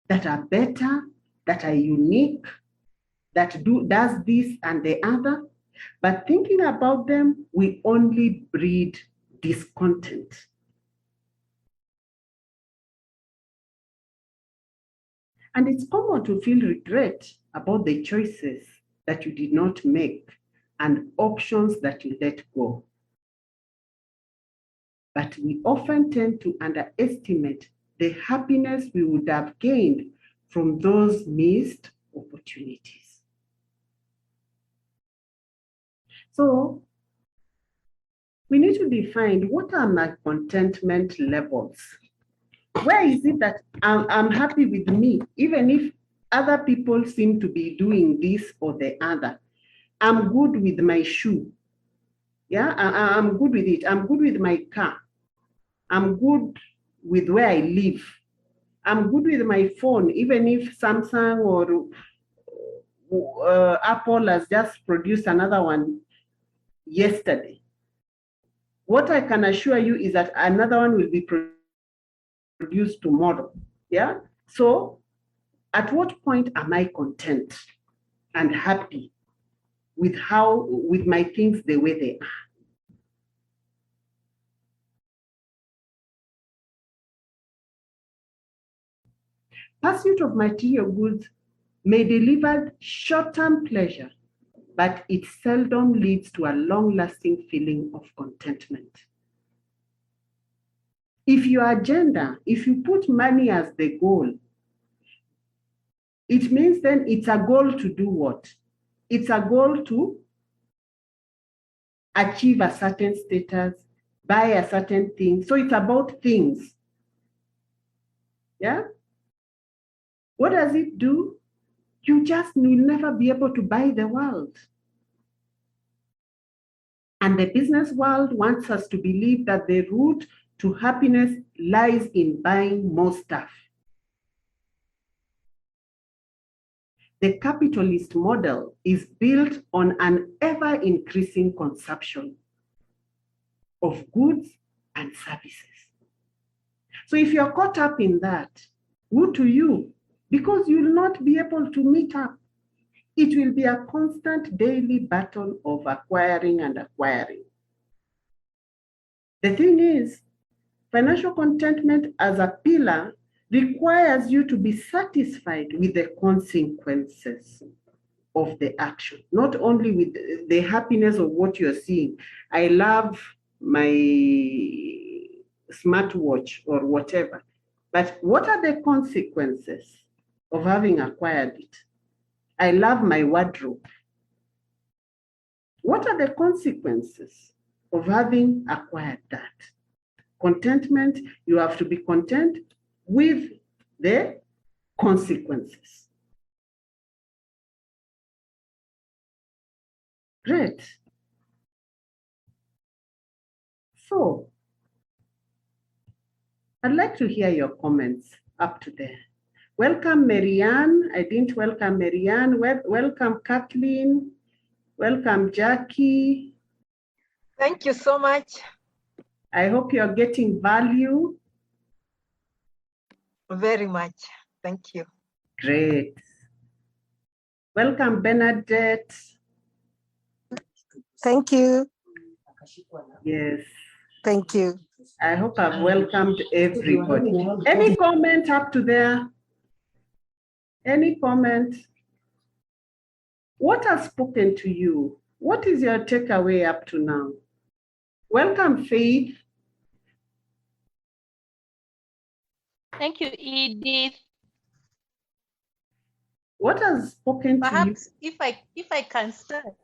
that are better, that are unique, that does this and the other. But thinking about them, we only breed discontent. And it's common to feel regret about the choices that you did not make and options that you let go. But we often tend to underestimate the happiness we would have gained from those missed opportunities. So we need to define, what are my contentment levels? Where is it that I'm happy with me, even if other people seem to be doing this or the other? I'm good with my shoe. Yeah, I'm good with it. I'm good with my car. I'm good with where I live. I'm good with my phone, even if Samsung or Apple has just produced another one yesterday. What I can assure you is that another one will be produced tomorrow. Yeah. So at what point am I content and happy with my things the way they are? Pursuit of material goods may deliver short-term pleasure, but it seldom leads to a long-lasting feeling of contentment. If your agenda, if you put money as the goal, it means then it's a goal to do what? It's a goal to achieve a certain status, buy a certain thing. So it's about things. Yeah? What does it do? You just will never be able to buy the world. And the business world wants us to believe that the route to happiness lies in buying more stuff. The capitalist model is built on an ever-increasing consumption of goods and services. So if you're caught up in that, woe to you, because you will not be able to meet up. It will be a constant daily battle of acquiring and acquiring. The thing is, financial contentment as a pillar requires you to be satisfied with the consequences of the action, not only with the happiness of what you're seeing. I love my smartwatch or whatever, but what are the consequences of having acquired it? I love my wardrobe. What are the consequences of having acquired that? Contentment, you have to be content with the consequences. Great. So, I'd like to hear your comments up to there. Welcome, Marianne. I didn't welcome Marianne. Welcome, Kathleen. Welcome, Jackie. Thank you so much. I hope you're getting value. Very much. Thank you. Great. Welcome, Bernadette. Thank you. Yes. Thank you. I hope I've welcomed everybody. Any comment up to there? Any comment? What has spoken to you? What is your takeaway up to now? Welcome, Faith. Thank you, Edith. What has spoken to you? Perhaps if I can start.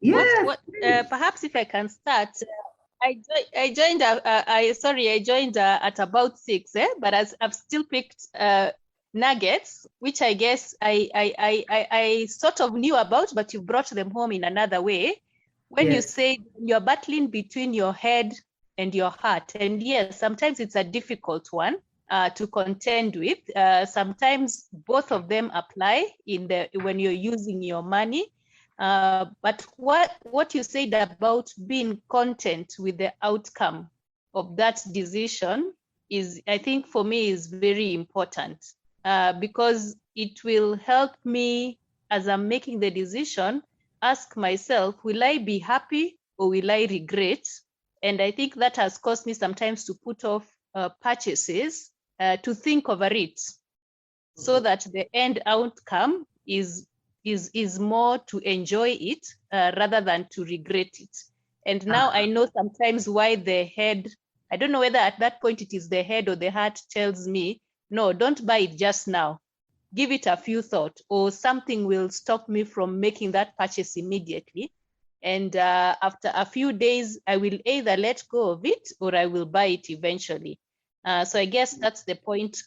Yes. Perhaps if I can start. I joined at about 6, but I've still picked nuggets, which I guess I sort of knew about, but you brought them home in another way. When you say you're battling between your head and your heart, and yes, sometimes it's a difficult one to contend with. Sometimes both of them apply when you're using your money. But what you said about being content with the outcome of that decision is, I think for me, is very important because it will help me as I'm making the decision, ask myself, will I be happy or will I regret? And I think that has caused me sometimes to put off purchases to think over it so that the end outcome is is more to enjoy it rather than to regret it. And now I know sometimes why the head, I don't know whether at that point it is the head or the heart tells me, no, don't buy it just now. Give it a few thoughts, or something will stop me from making that purchase immediately. And after a few days, I will either let go of it or I will buy it eventually. So I guess that's the point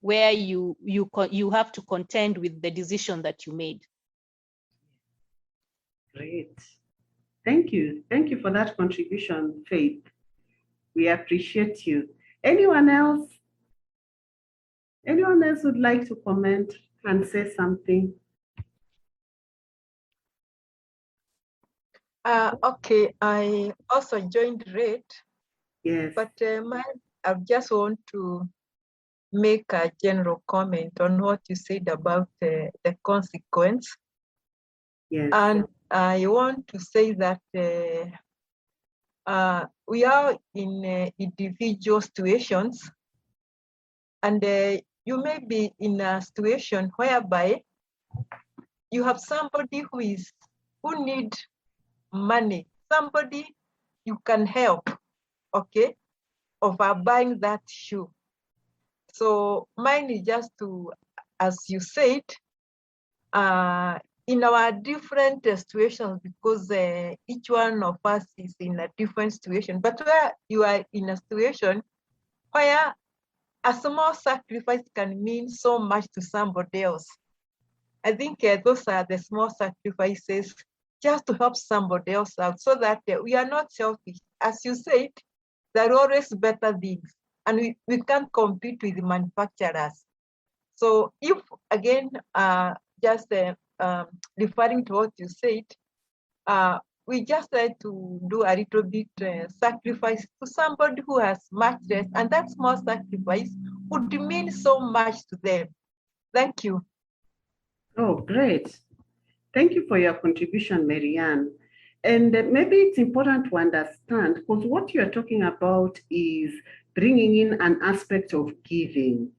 where you have to contend with the decision that you made. Great. Thank you. Thank you for that contribution, Faith. We appreciate you. Anyone else? Anyone else would like to comment and say something? Okay, I also joined Red. Yes. But I just want to make a general comment on what you said about the consequence. Yes. And I want to say that we are in individual situations, and you may be in a situation whereby you have somebody who needs money, somebody you can help, okay, of buying that shoe. So mine is just to, as you said, in our different situations, because each one of us is in a different situation, but where you are in a situation where a small sacrifice can mean so much to somebody else. I think those are the small sacrifices just to help somebody else out, so that we are not selfish. As you said, there are always better things, and we can't compete with the manufacturers. So if, again, just referring to what you said, we just like to do a little bit sacrifice to somebody who has much less, and that small sacrifice would mean so much to them. Thank you. Oh, great. Thank you for your contribution, Marianne. And maybe it's important to understand, because what you're talking about is bringing in an aspect of giving,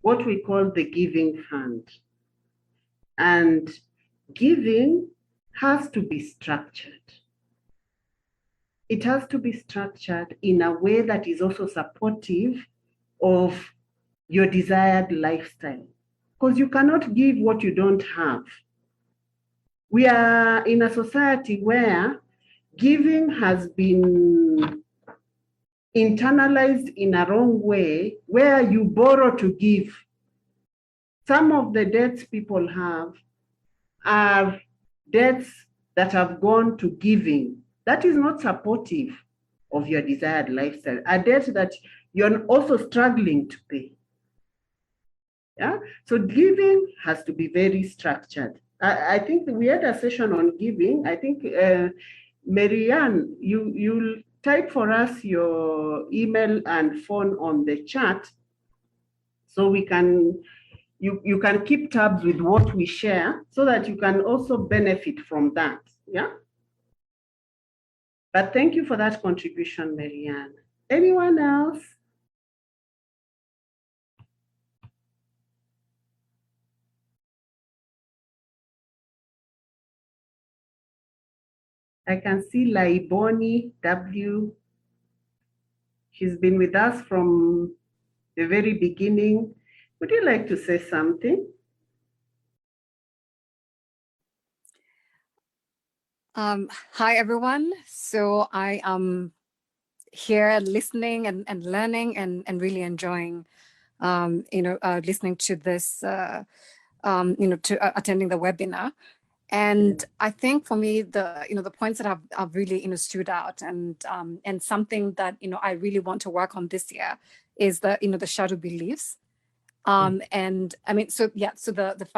what we call the giving fund. And giving has to be structured. It has to be structured in a way that is also supportive of your desired lifestyle, because you cannot give what you don't have. We are in a society where giving has been internalized in a wrong way, where you borrow to give. Some of the debts people have are debts that have gone to giving. That is not supportive of your desired lifestyle, a debt that you're also struggling to pay. Yeah, so giving has to be very structured. I think we had a session on giving. I think, Marianne, you'll type for us your email and phone on the chat, so we can, you can keep tabs with what we share, so that you can also benefit from that. Yeah. But thank you for that contribution, Marianne. Anyone else? I can see Laiboni W. She's been with us from the very beginning. Would you like to say something? Hi, everyone. So I am here listening and learning and really enjoying, listening to this, to attending the webinar. And I think for me, the points that have really, stood out, and something that, I really want to work on this year is the shadow beliefs. And I mean, so the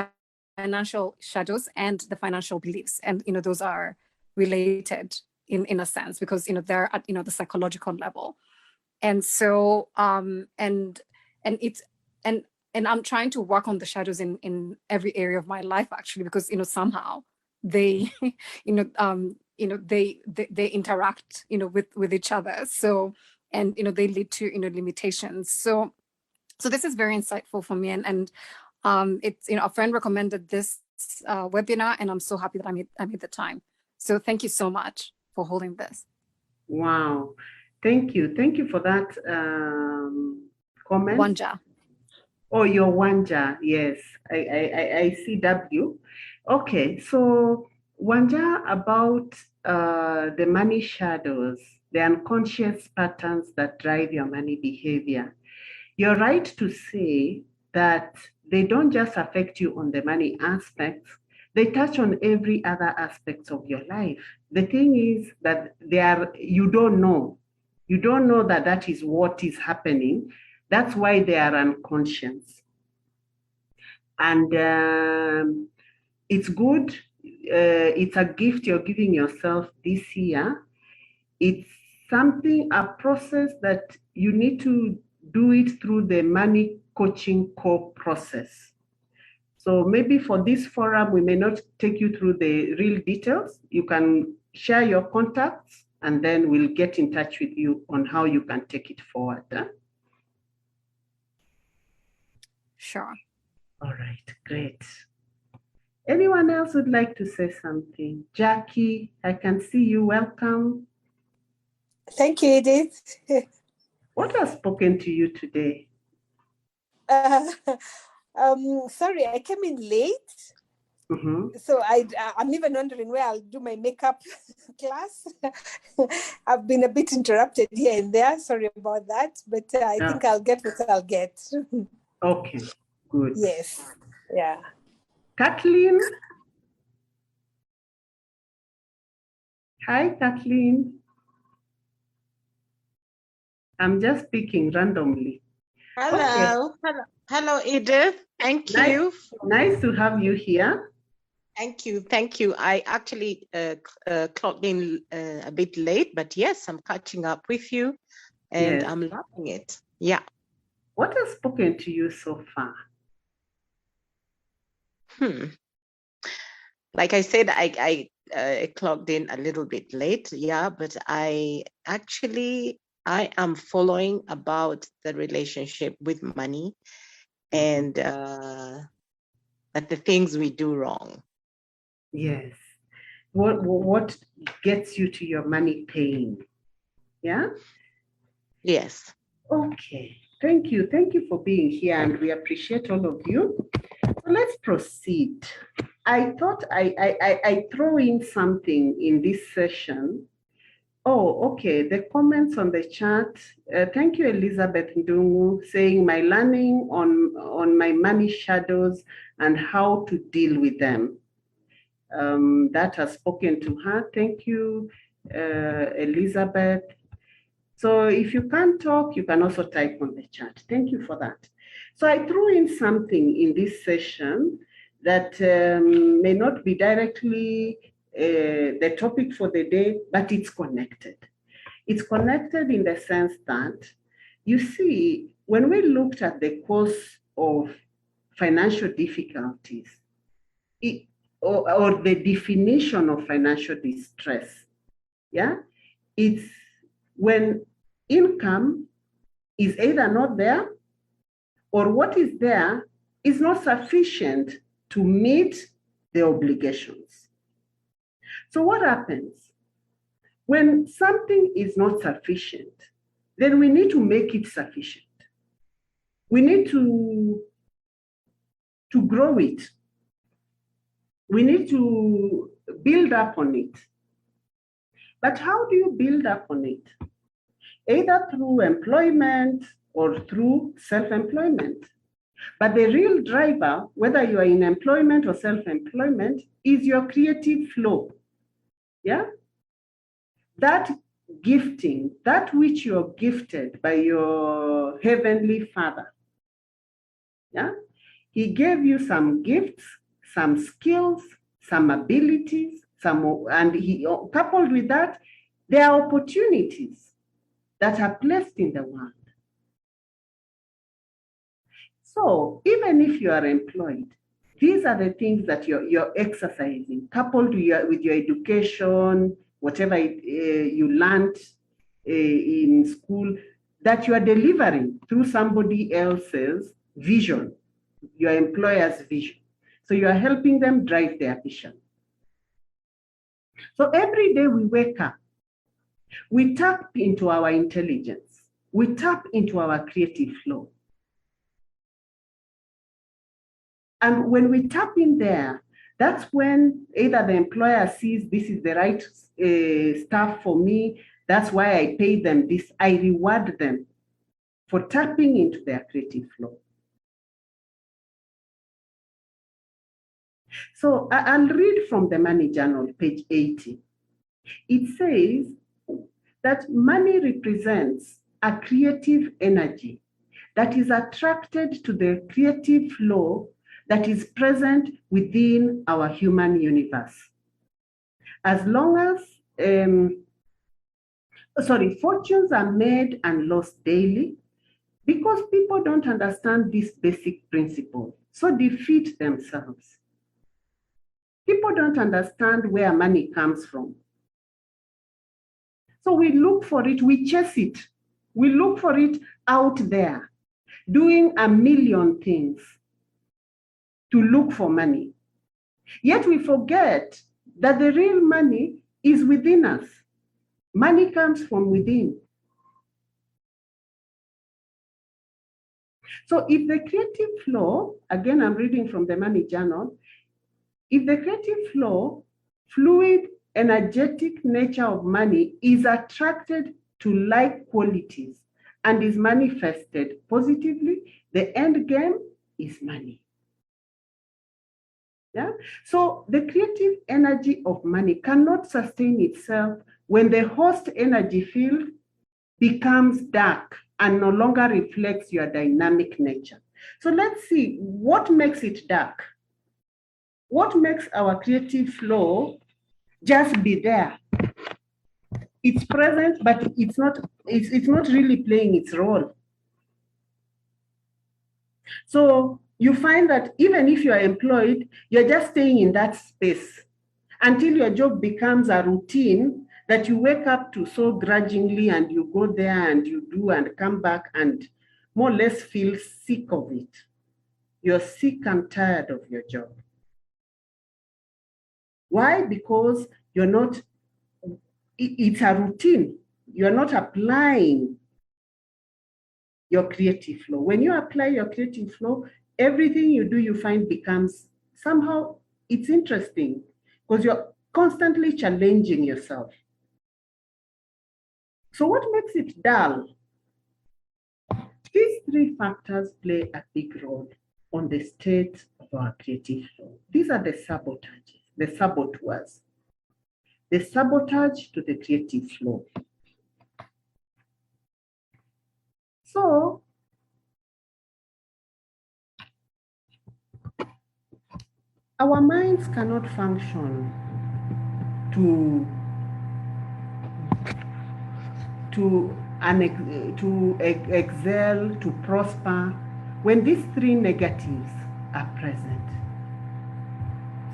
financial shadows and the financial beliefs, and, those are related in a sense, because, they're at, the psychological level. And so, and I'm trying to work on the shadows in every area of my life, actually, because, somehow they, they interact, with each other. So, and, they lead to, limitations. So this is very insightful for me. And It's, a friend recommended this webinar, and I'm so happy that I made the time. So thank you so much for holding this. Wow. Thank you. Thank you for that comment. Wanja. Oh, your Wanja. Yes, I see W. Okay, so Wanja, about the money shadows, the unconscious patterns that drive your money behavior. You're right to say that they don't just affect you on the money aspects, they touch on every other aspect of your life. The thing is that you don't know that that is what is happening. That's why they are unconscious. And it's good. It's a gift you're giving yourself this year. It's a process that you need to do it through the money coaching core process. So maybe for this forum, we may not take you through the real details. You can share your contacts, and then we'll get in touch with you on how you can take it forward. Sure. All right, great. Anyone else would like to say something? Jackie, I can see you. Welcome. Thank you, Edith. What has spoken to you today? Sorry, I came in late. So I'm even wondering where I'll do my makeup class. I've been a bit interrupted here and there. Sorry about that, but I think I'll get what I'll get. Okay, good. Yes, yeah. Kathleen? Hi, Kathleen. I'm just speaking randomly. Hello. Okay. Hello, Edith. Thank you. Nice to have you here. Thank you. Thank you. I actually clocked in a bit late, but yes, I'm catching up with you and I'm loving it. Yeah. What has spoken to you so far? Like I said, I clocked in a little bit late. Yeah, but I am following about the relationship with money and that the things we do wrong. Yes. What gets you to your money pain? Yeah? Yes. Okay. Thank you. Thank you for being here, and we appreciate all of you. So let's proceed. I thought I throw in something in this session. Oh, okay. The comments on the chat. Thank you, Elizabeth Ndungu, saying my learning on my money shadows and how to deal with them. That has spoken to her. Thank you, Elizabeth. So if you can't talk, you can also type on the chat. Thank you for that. So I threw in something in this session that may not be directly the topic for the day, but it's connected. It's connected in the sense that, you see, when we looked at the cause of financial difficulties, or the definition of financial distress, yeah, it's when income is either not there, or what is there is not sufficient to meet the obligations. So what happens? When something is not sufficient, then we need to make it sufficient. We need to grow it. We need to build up on it. But how do you build up on it? Either through employment or through self-employment. But the real driver, whether you are in employment or self-employment, is your creative flow. Yeah? That gifting, that which you're gifted by your Heavenly Father. Yeah? He gave you some gifts, some skills, some abilities, and he coupled with that, there are opportunities that are placed in the world. So even if you are employed, these are the things that you're exercising, coupled with your education, whatever you learned in school, that you are delivering through somebody else's vision. your employer's vision. So you are helping them drive their vision. So every day we wake up, we tap into our intelligence. We tap into our creative flow. And when we tap in there, that's when either the employer sees this is the right staff for me. That's why I pay them this. I reward them for tapping into their creative flow. So I'll read from the Money Journal, page 80. It says that money represents a creative energy that is attracted to the creative flow that is present within our human universe. As long as, fortunes are made and lost daily because people don't understand this basic principle, so defeat themselves. People don't understand where money comes from. So we look for it, we chase it. We look for it out there, doing a million things to look for money. Yet we forget that the real money is within us. Money comes from within. So if the creative flow, again, I'm reading from the Money Journal, if the creative flow, fluid, energetic nature of money is attracted to like qualities and is manifested positively, the end game is money. Yeah? So the creative energy of money cannot sustain itself when the host energy field becomes dark and no longer reflects your dynamic nature. So let's see what makes it dark. What makes our creative flow just be there? It's present, but it's not really playing its role. So you find that even if you are employed, you're just staying in that space until your job becomes a routine that you wake up to so grudgingly, and you go there and you do and come back and more or less feel sick of it. You're sick and tired of your job. Why? Because you're not, it's a routine. You're not applying your creative flow. When you apply your creative flow, everything you do, you find becomes somehow, it's interesting because you're constantly challenging yourself. So what makes it dull? These three factors play a big role on the state of our creative flow. These are the sabotages, the saboteurs, the sabotage to the creative flow. So, our minds cannot function to excel, to prosper, when these three negatives are present.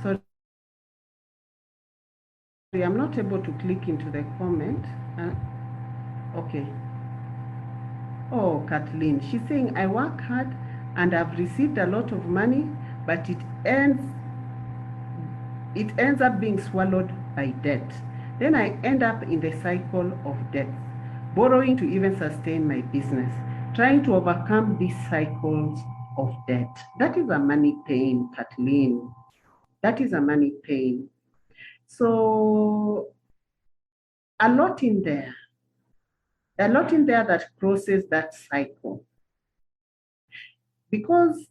So I'm not able to click into the comment. Okay. Oh, Kathleen, she's saying, I work hard and I've received a lot of money, but it ends up being swallowed by debt. Then I end up in the cycle of debt, borrowing to even sustain my business, trying to overcome these cycles of debt. That is a money pain, Kathleen. That is a money pain. So a lot in there that crosses that cycle. Because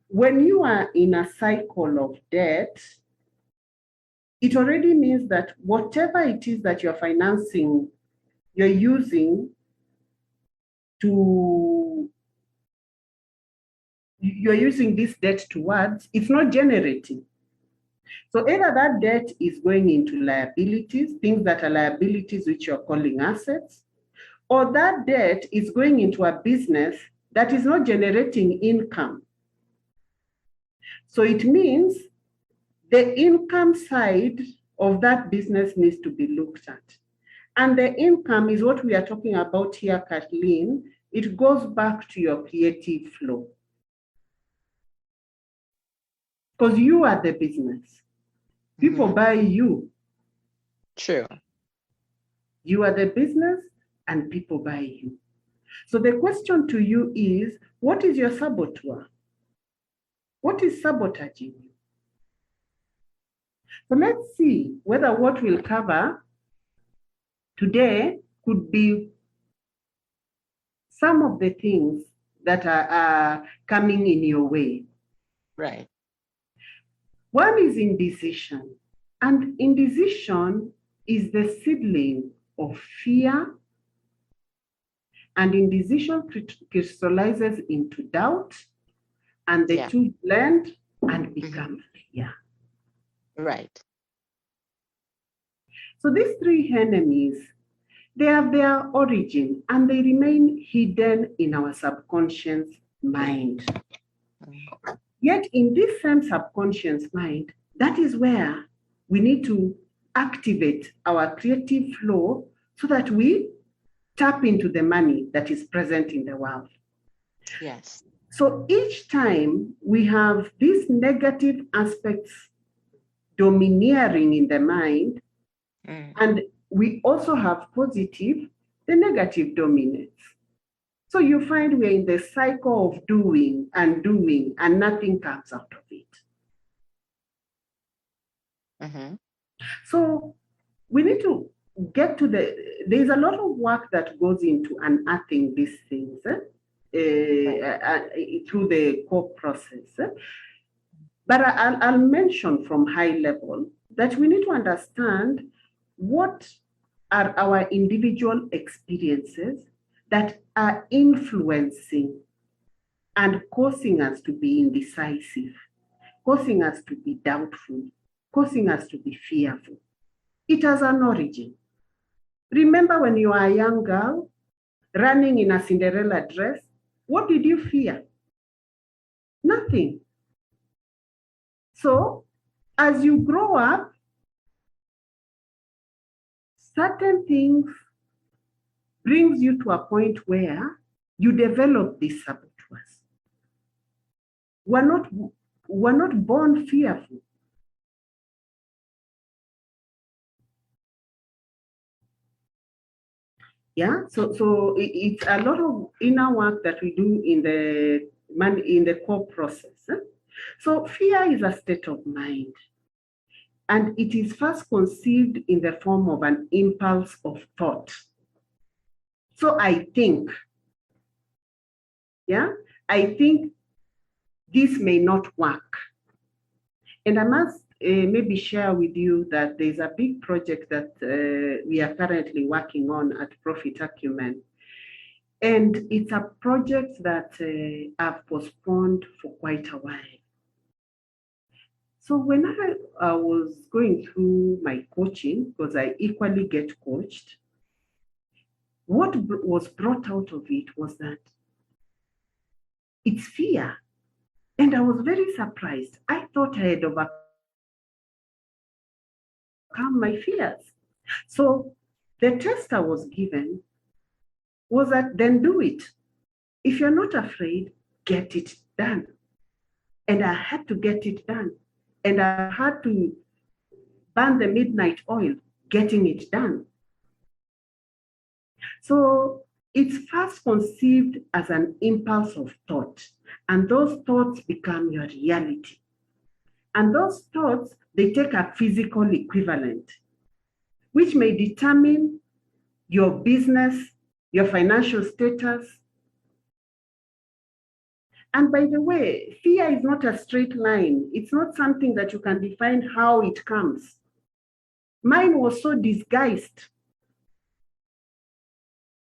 when you are in a cycle of debt, it already means that whatever it is that you're financing, you're using this debt towards, it's not generating. So either that debt is going into liabilities, things that are liabilities which you're calling assets, or that debt is going into a business that is not generating income. So it means the income side of that business needs to be looked at. And the income is what we are talking about here, Kathleen. It goes back to your creative flow. because you are the business. People buy you. True. You are the business and people buy you. So the question to you is, what is your saboteur? What is sabotaging you? So let's see whether what we'll cover today could be some of the things that are coming in your way. Right. One is indecision. And indecision is the seedling of fear. And indecision crystallizes into doubt. And the two blend and become fear. Right. So these three enemies, they have their origin and they remain hidden in our subconscious mind. Yet in this same subconscious mind, that is where we need to activate our creative flow so that we tap into the money that is present in the world. Yes. So each time we have these negative aspects domineering in the mind, and we also have positive, the negative dominates. So you find we're in the cycle of doing, and nothing comes out of it. So we need to get to there's a lot of work that goes into unearthing these things through the core process. But I'll mention from high level that we need to understand what are our individual experiences that are influencing and causing us to be indecisive, causing us to be doubtful, causing us to be fearful. It has an origin. Remember when you were a young girl running in a Cinderella dress, what did you fear? Nothing. So as you grow up, certain things brings you to a point where you develop these saboteurs. We're not born fearful. Yeah, so it's a lot of inner work that we do in the core process. So fear is a state of mind, and it is first conceived in the form of an impulse of thought. So I think, I think this may not work. And I must maybe share with you that there's a big project that we are currently working on at Profit Acumen. And it's a project that I've postponed for quite a while. So when I was going through my coaching, because I equally get coached, what was brought out of it was that it's fear. And I was very surprised. I thought I had overcome my fears. So the test I was given was that then do it. If you're not afraid, get it done. And I had to get it done. And I had to burn the midnight oil getting it done. So it's first conceived as an impulse of thought, and those thoughts become your reality. And those thoughts, they take a physical equivalent, which may determine your business, your financial status. And by the way, fear is not a straight line. It's not something that you can define how it comes. Mine was so disguised.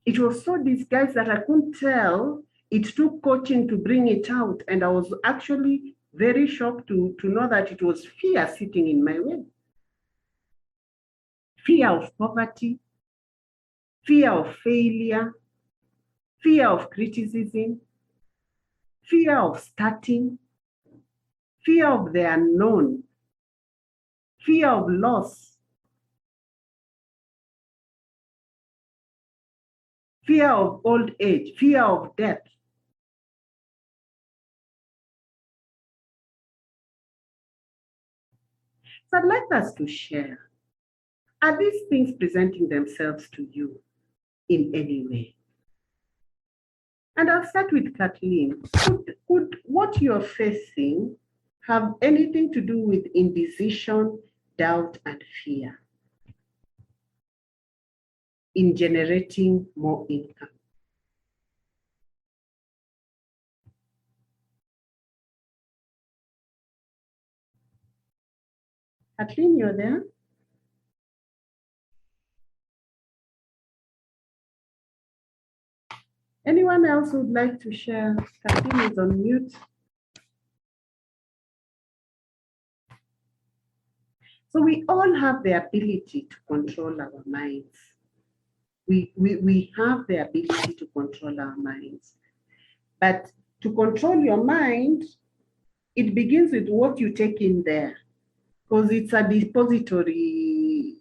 It was so disguised that I couldn't tell. It took coaching to bring it out. And I was actually very shocked to know that it was fear sitting in my way. Fear of poverty, fear of failure, fear of criticism, fear of starting, fear of the unknown, fear of loss, fear of old age, fear of death. So I'd like us to share. Are these things presenting themselves to you in any way? And I'll start with Kathleen. Could what you're facing have anything to do with indecision, doubt, and fear in generating more income? Kathleen, you're there? Anyone else who would like to share? Kathleen is on mute. So we all have the ability to control our minds. We have the ability to control our minds. But to control your mind, it begins with what you take in there. Because it's a depository,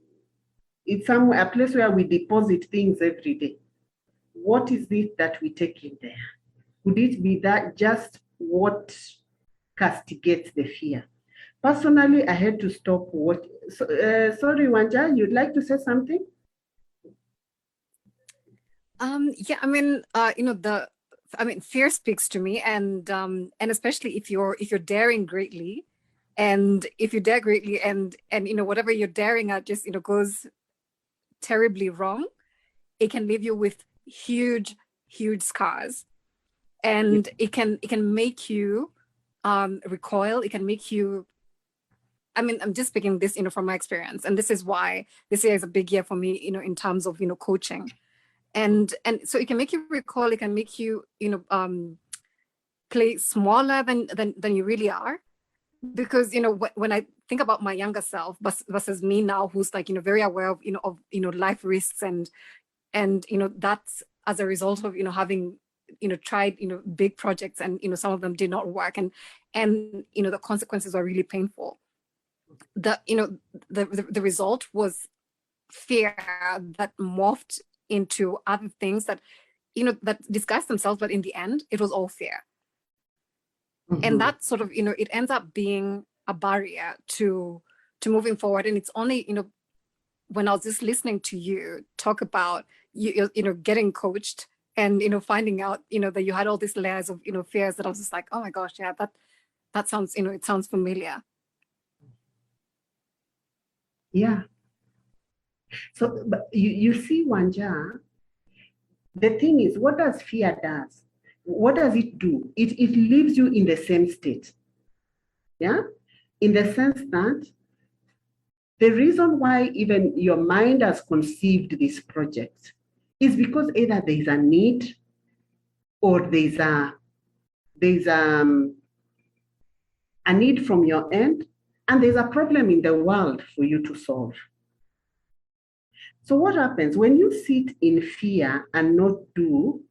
it's somewhere, a place where we deposit things every day. What is it that we take in there? Could it be that just what castigates the fear? Personally, I had to stop what. Sorry, Wanja, you'd like to say something? Yeah, I mean, fear speaks to me, and especially if you're daring greatly, and if you dare greatly, and whatever you're daring at just goes terribly wrong, it can leave you with huge scars, and it can make you recoil. It can make you. I mean, I'm just speaking this from my experience, and this is why this year is a big year for me, in terms of coaching, and so it can make you recoil. It can make you play smaller than you really are, because when I think about my younger self versus me now, who's very aware of life risks, and that's as a result of having tried big projects, and some of them did not work, and the consequences are really painful. The result was fear that morphed into other things that that disguised themselves, but in the end it was all fear. Mm-hmm. And that sort of it ends up being a barrier to moving forward. And it's only when I was just listening to you talk about you getting coached, and finding out that you had all these layers of fears, that I was just like, oh my gosh, yeah, that sounds it sounds familiar. Yeah. So, but you see, Wanja, the thing is, what does fear does? What does it do? It leaves you in the same state. Yeah? In the sense that the reason why even your mind has conceived this project is because either there's a need, or there's a need from your end, and there's a problem in the world for you to solve. So what happens when you sit in fear and not do?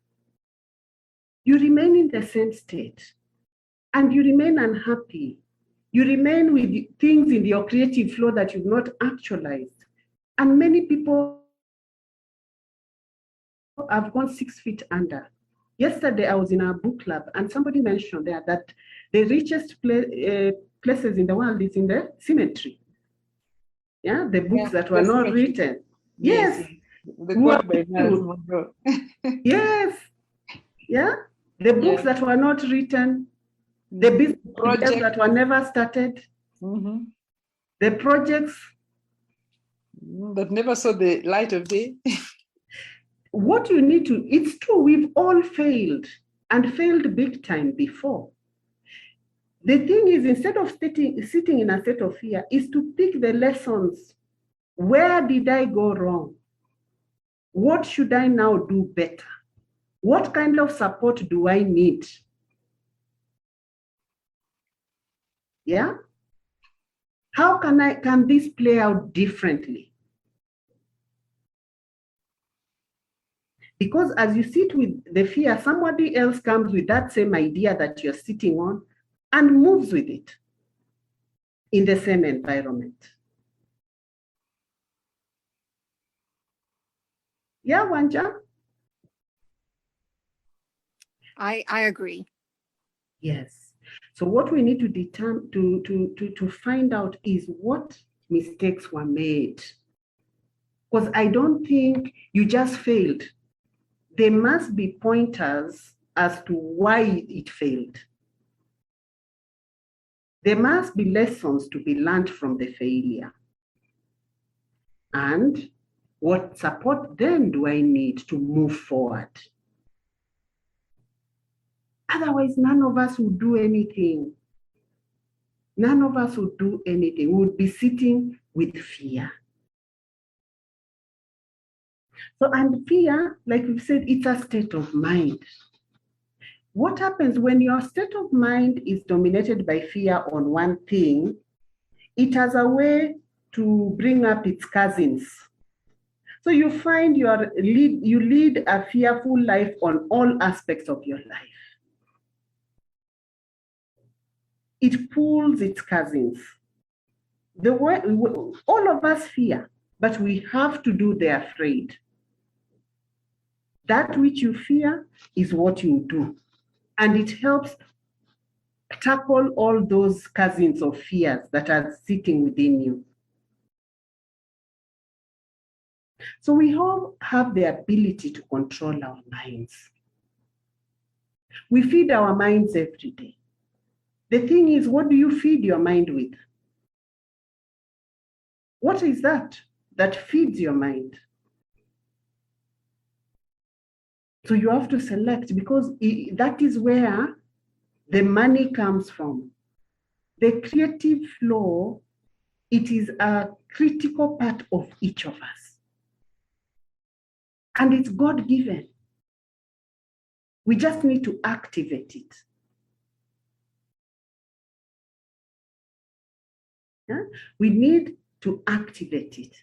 You remain in the same state, and you remain unhappy. You remain with things in your creative flow that you've not actualized. And many people have gone 6 feet under. Yesterday, I was in a book club, and somebody mentioned there that the richest places in the world is in the cemetery. Yeah, the books that were not written. Yes. The quote by Miles Monroe. Yes. Yeah. The books that were not written, the business projects that were never started, the projects that never saw the light of day. What you need to, it's true, we've all failed, and failed big time before. The thing is, instead of sitting in a state of fear, is to pick the lessons. Where did I go wrong? What should I now do better? What kind of support do I need? Yeah? How can this play out differently? Because as you sit with the fear, somebody else comes with that same idea that you're sitting on and moves with it in the same environment. Yeah, Wanja? I agree. Yes. So what we need to determine, to find out is what mistakes were made. Because I don't think you just failed. There must be pointers as to why it failed. There must be lessons to be learned from the failure. And what support then do I need to move forward? Otherwise, none of us would do anything. None of us would do anything. We would be sitting with fear. So, and fear, like we've said, it's a state of mind. What happens when your state of mind is dominated by fear on one thing? It has a way to bring up its cousins. So you find you lead a fearful life on all aspects of your life. It pulls its cousins. All of us fear, but we have to do the afraid. That which you fear is what you do. And it helps tackle all those cousins of fears that are sitting within you. So we all have the ability to control our minds. We feed our minds every day. The thing is, what do you feed your mind with? What is that feeds your mind? So you have to select, because that is where the money comes from. The creative flow, it is a critical part of each of us. And it's God-given. We just need to activate it. Yeah? We need to activate it.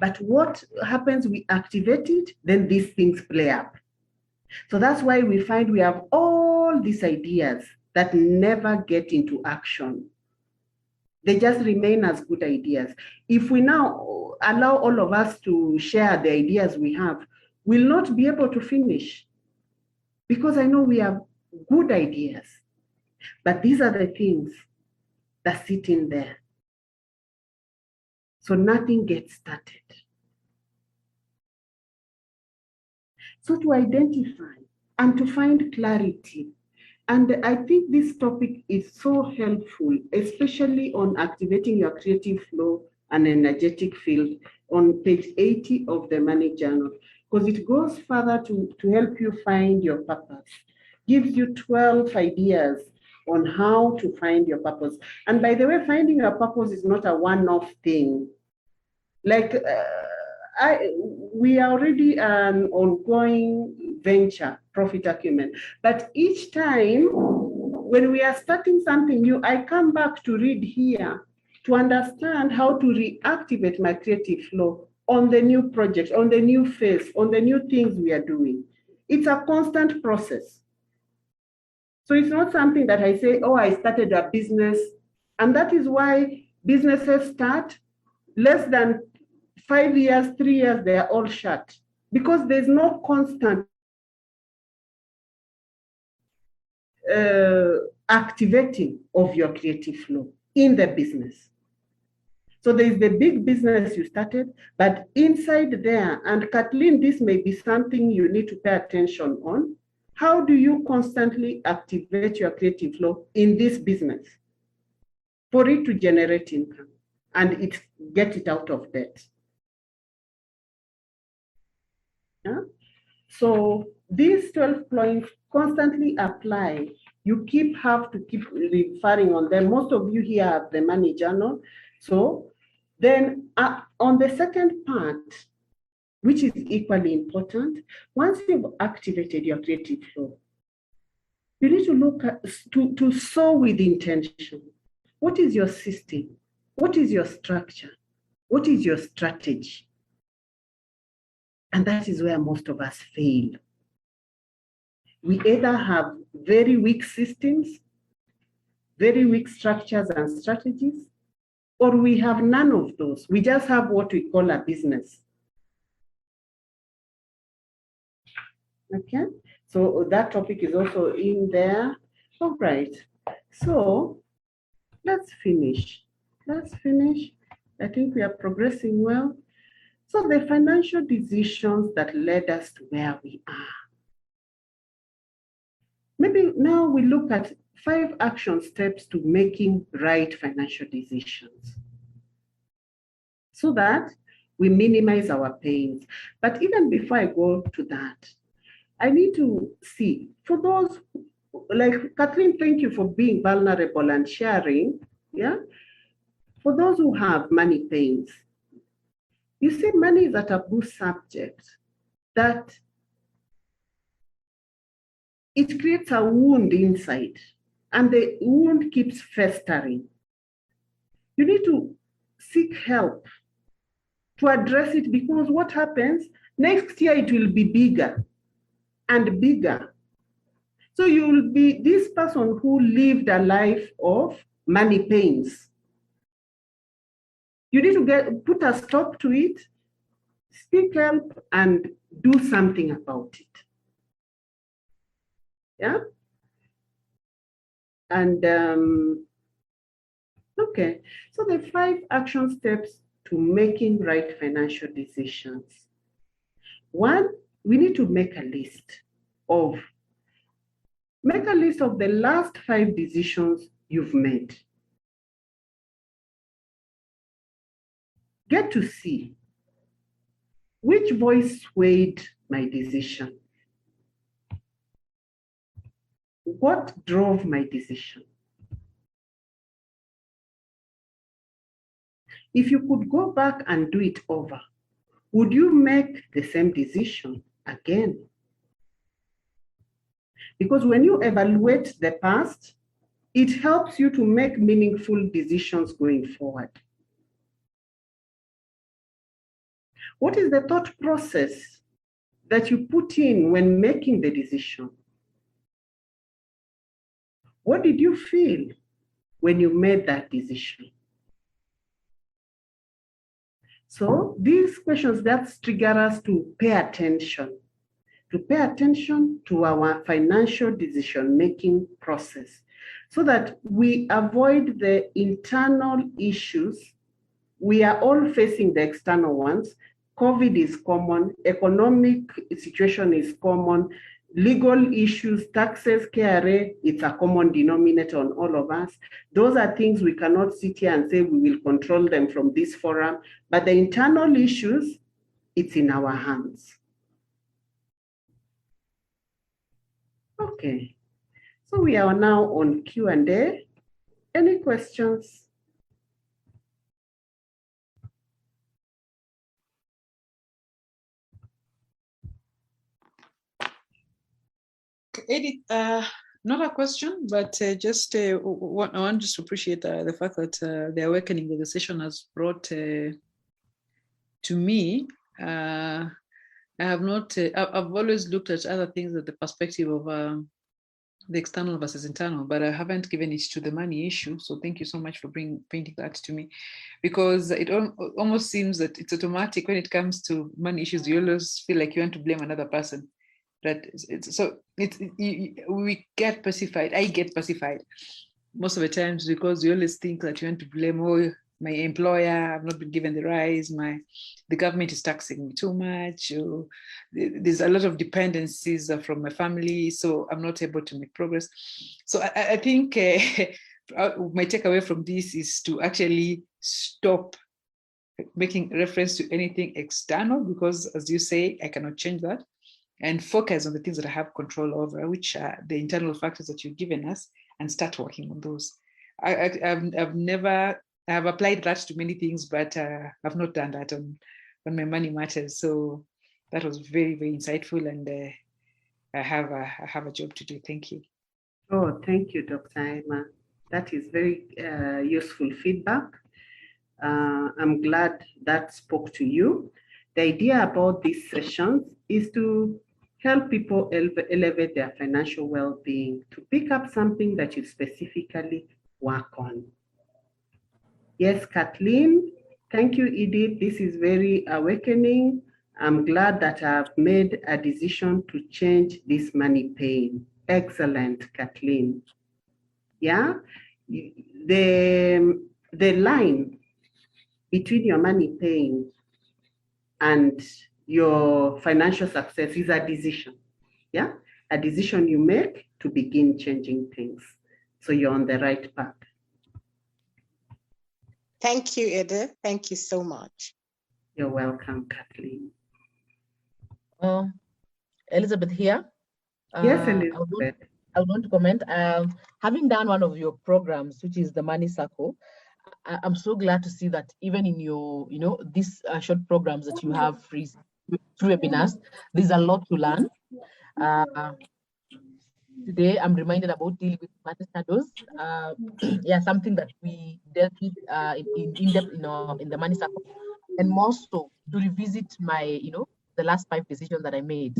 But what happens, we activate it, then these things play up. So that's why we find we have all these ideas that never get into action. They just remain as good ideas. If we now allow all of us to share the ideas we have, we'll not be able to finish. Because I know we have good ideas, but these are the things that sit in there. So nothing gets started. So to identify and to find clarity, and I think this topic is so helpful, especially on activating your creative flow and energetic field on page 80 of the Money Journal, because it goes further to help you find your purpose. Gives you 12 ideas on how to find your purpose. And by the way, finding your purpose is not a one-off thing. Like, we are already an ongoing venture, Profit Acumen. But each time when we are starting something new, I come back to read here to understand how to reactivate my creative flow on the new project, on the new phase, on the new things we are doing. It's a constant process. So it's not something that I say, oh, I started a business. And that is why businesses start less than 5 years, 3 years, they are all shut, because there's no constant activating of your creative flow in the business. So there's the big business you started, but inside there, and Kathleen, this may be something you need to pay attention on. How do you constantly activate your creative flow in this business for it to generate income and get it out of debt? Yeah? So these 12 points constantly apply. You have to keep referring on them. Most of you here have the Money Journal. So then on the second part, which is equally important, once you've activated your creative flow, you need to look at, to sow with intention. What is your system? What is your structure? What is your strategy? And that is where most of us fail. We either have very weak systems, very weak structures and strategies, or we have none of those. We just have what we call a business. Okay, so that topic is also in there. All right. So let's finish. Let's finish. I think we are progressing well. So the financial decisions that led us to where we are. Maybe now we look at 5 action steps to making right financial decisions so that we minimize our pains. But even before I go to that, I need to see, for those, like Kathleen, thank you for being vulnerable and sharing, yeah? For those who have money pains, you see, money is a taboo subject that it creates a wound inside, and the wound keeps festering. You need to seek help to address it, because what happens next year, it will be bigger and bigger. So you will be this person who lived a life of money pains. You need to put a stop to it, seek help, and do something about it. Yeah? And okay, so the 5 action steps to making right financial decisions. 1, we need to make a list of the last 5 decisions you've made. Get to see which voice swayed my decision. What drove my decision? If you could go back and do it over, would you make the same decision again? Because when you evaluate the past, it helps you to make meaningful decisions going forward. What is the thought process that you put in when making the decision? What did you feel when you made that decision? So these questions that trigger us to pay attention to our financial decision-making process, so that we avoid the internal issues. We are all facing the external ones. COVID is common, economic situation is common, legal issues, taxes, KRA, it's a common denominator on all of us. Those are things we cannot sit here and say we will control them from this forum, but the internal issues, it's in our hands. Okay, so we are now on Q&A. Any questions? Edith, not a question, but just I want just to appreciate the fact that the awakening of the session has brought to me. I have not. I've always looked at other things at the perspective of the external versus internal, but I haven't given it to the money issue. So thank you so much for painting that to me, because it almost seems that it's automatic when it comes to money issues. You always feel like you want to blame another person. We get pacified. I get pacified most of the times because we always think that you want to blame, oh, my employer, I've not been given the rise, the government is taxing me too much, or there's a lot of dependencies from my family, so I'm not able to make progress. So I think my takeaway from this is to actually stop making reference to anything external, because as you say, I cannot change that, and focus on the things that I have control over, which are the internal factors that you've given us, and start working on those. I have applied that to many things, but I've not done that on my money matters. So that was very, very insightful, and I have a job to do. Thank you. Oh, thank you, Dr. Emma. That is very useful feedback. I'm glad that spoke to you. The idea about these sessions is to help people elevate their financial well-being, to pick up something that you specifically work on. Yes, Kathleen, thank you, Edith. This is very awakening. I'm glad that I've made a decision to change this money pain. Excellent, Kathleen. Yeah, the line between your money paying and your financial success is a decision. Yeah, a decision you make to begin changing things. So you're on the right path. Thank you, Ede. Thank you so much. You're welcome, Kathleen. Elizabeth here. Yes, Elizabeth. I would want to comment. Having done one of your programs, which is the Money Circle, I'm so glad to see that even in your, these short programs that you have free through webinars, there's a lot to learn. Today, I'm reminded about dealing with money shadows. Yeah, something that we dealt with in depth in the Money Circle, and more so to revisit my, the last 5 decisions that I made.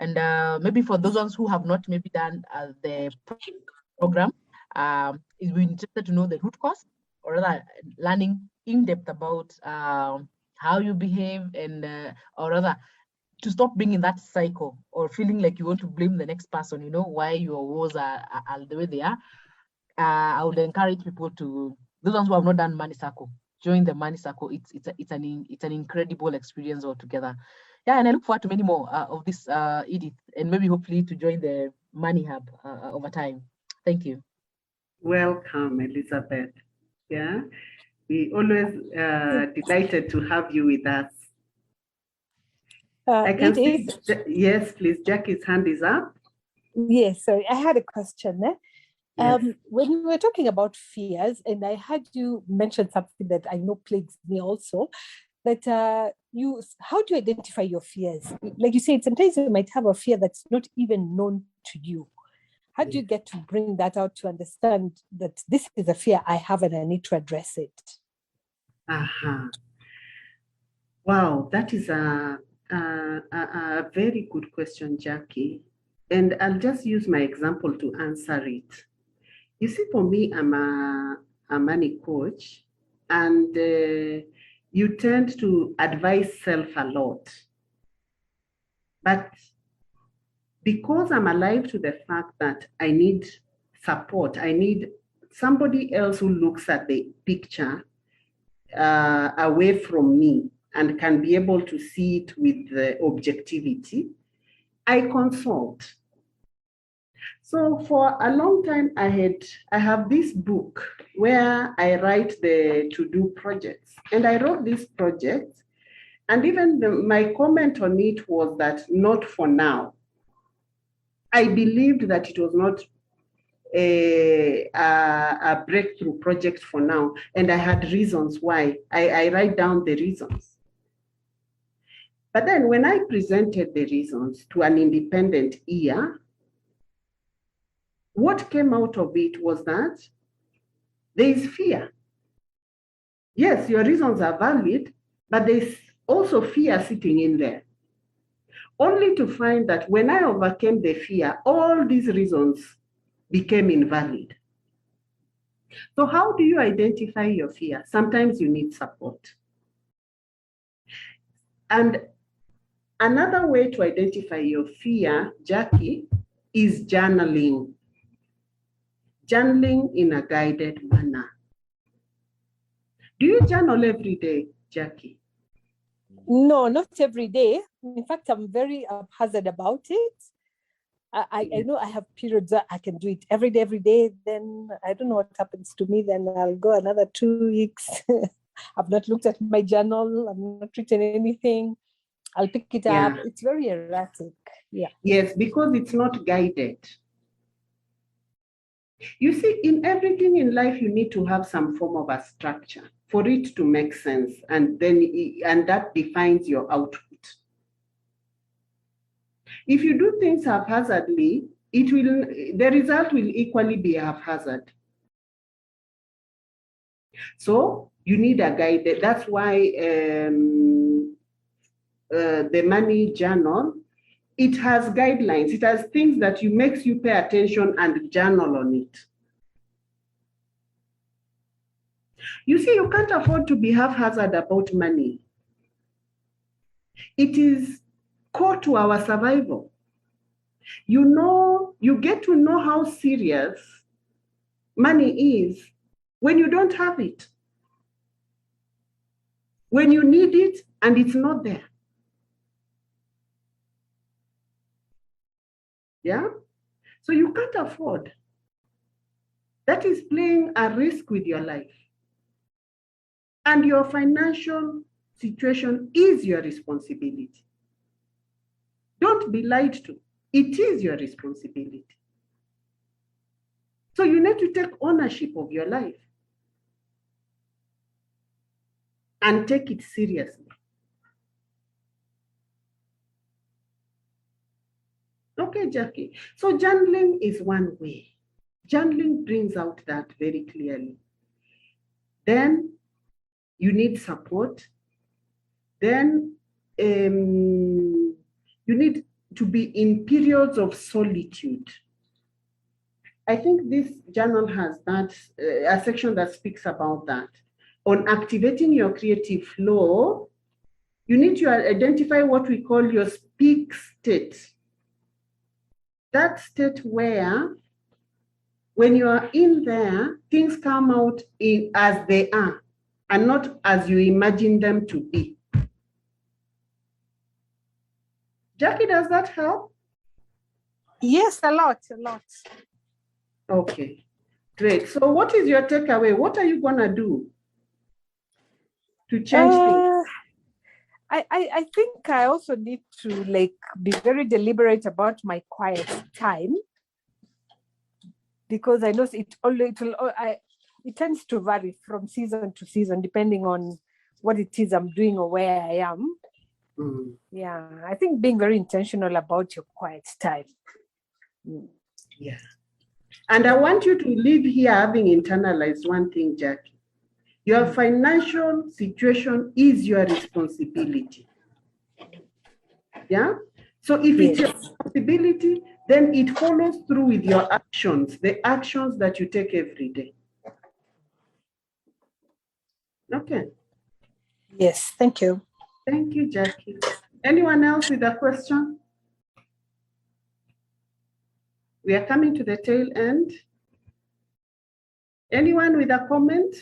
And maybe for those ones who have not maybe done the program, is we interested to know the root cause, or rather learning in depth about how you behave, and or rather to stop being in that cycle or feeling like you want to blame the next person, why your woes are the way they are. I would encourage people to, those ones who have not done Money Circle, join the Money Circle. It's an incredible experience altogether. Yeah, and I look forward to many more of this, Edith, and maybe hopefully to join the Money Hub over time. Thank you. Welcome, Elizabeth. Yeah, we always delighted to have you with us. I can see, yes, please, Jackie's hand is up. Yes, sorry, I had a question. Yes. When you were talking about fears, and I had you mention something that I know plagues me also, that how do you identify your fears? Like you said, sometimes you might have a fear that's not even known to you. How do you get to bring that out to understand that this is a fear I have and I need to address it? Wow, that is a very good question, Jackie. And I'll just use my example to answer it. You see, for me, I'm a money coach, and you tend to advise self a lot. But because I'm alive to the fact that I need support, I need somebody else who looks at the picture away from me and can be able to see it with the objectivity, I consult. So for a long time, I have this book where I write the to-do projects. And I wrote this project, and even my comment on it was that not for now. I believed that it was not a breakthrough project for now, and I had reasons why. I write down the reasons. But then when I presented the reasons to an independent ear, what came out of it was that there is fear. Yes, your reasons are valid, but there's also fear sitting in there. Only to find that when I overcame the fear, all these reasons became invalid. So how do you identify your fear? Sometimes you need support. And another way to identify your fear, Jackie, is journaling. Journaling in a guided manner. Do you journal every day, Jackie? No, not every day. In fact, I'm very haphazard about it. I know I have periods that I can do it every day. Then I don't know what happens to me. Then I'll go another 2 weeks. I've not looked at my journal. I've not written anything. I'll pick it up. It's very erratic. Yeah. Yes, because it's not guided. You see, in everything in life, you need to have some form of a structure for it to make sense, and that defines your output. If you do things haphazardly, the result will equally be haphazard. So you need a guide. That's why the money journal, it has guidelines. It has things that makes you pay attention and journal on it. You see, you can't afford to be haphazard about money. It is core to our survival. You get to know how serious money is when you don't have it, when you need it and it's not there. Yeah? So you can't afford. That is playing a risk with your life. And your financial situation is your responsibility. Don't be lied to. It is your responsibility. So you need to take ownership of your life and take it seriously. Okay, Jackie. So journaling is one way. Journaling brings out that very clearly. Then you need support. Then you need to be in periods of solitude. I think this journal has that, a section that speaks about that. On activating your creative flow, you need to identify what we call your peak state. That state where, when you are in there, things come out as they are and not as you imagine them to be. Jackie, does that help? Yes, a lot. Okay, great. So what is your takeaway? What are you gonna do to change things? I think I also need to be very deliberate about my quiet time, because I know it tends to vary from season to season depending on what it is I'm doing or where I am. Mm. Yeah, I think being very intentional about your quiet time. Yeah. And I want you to leave here having internalized one thing, Jackie. Your financial situation is your responsibility. Yeah? So if it's your responsibility, then it follows through with your actions, the actions that you take every day. Okay. Yes, thank you. Thank you, Jackie. Anyone else with a question? We are coming to the tail end. Anyone with a comment?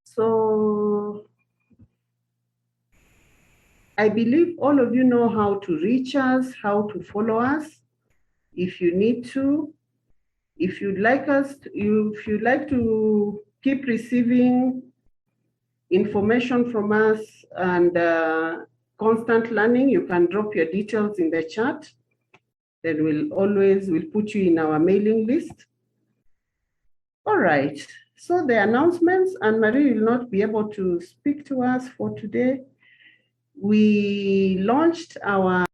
So I believe all of you know how to reach us, how to follow us. If you need to, if you'd like to keep receiving information from us and constant learning, you can drop your details in the chat. Then we'll put you in our mailing list. All right. So the announcements, and Marie will not be able to speak to us for today. We launched our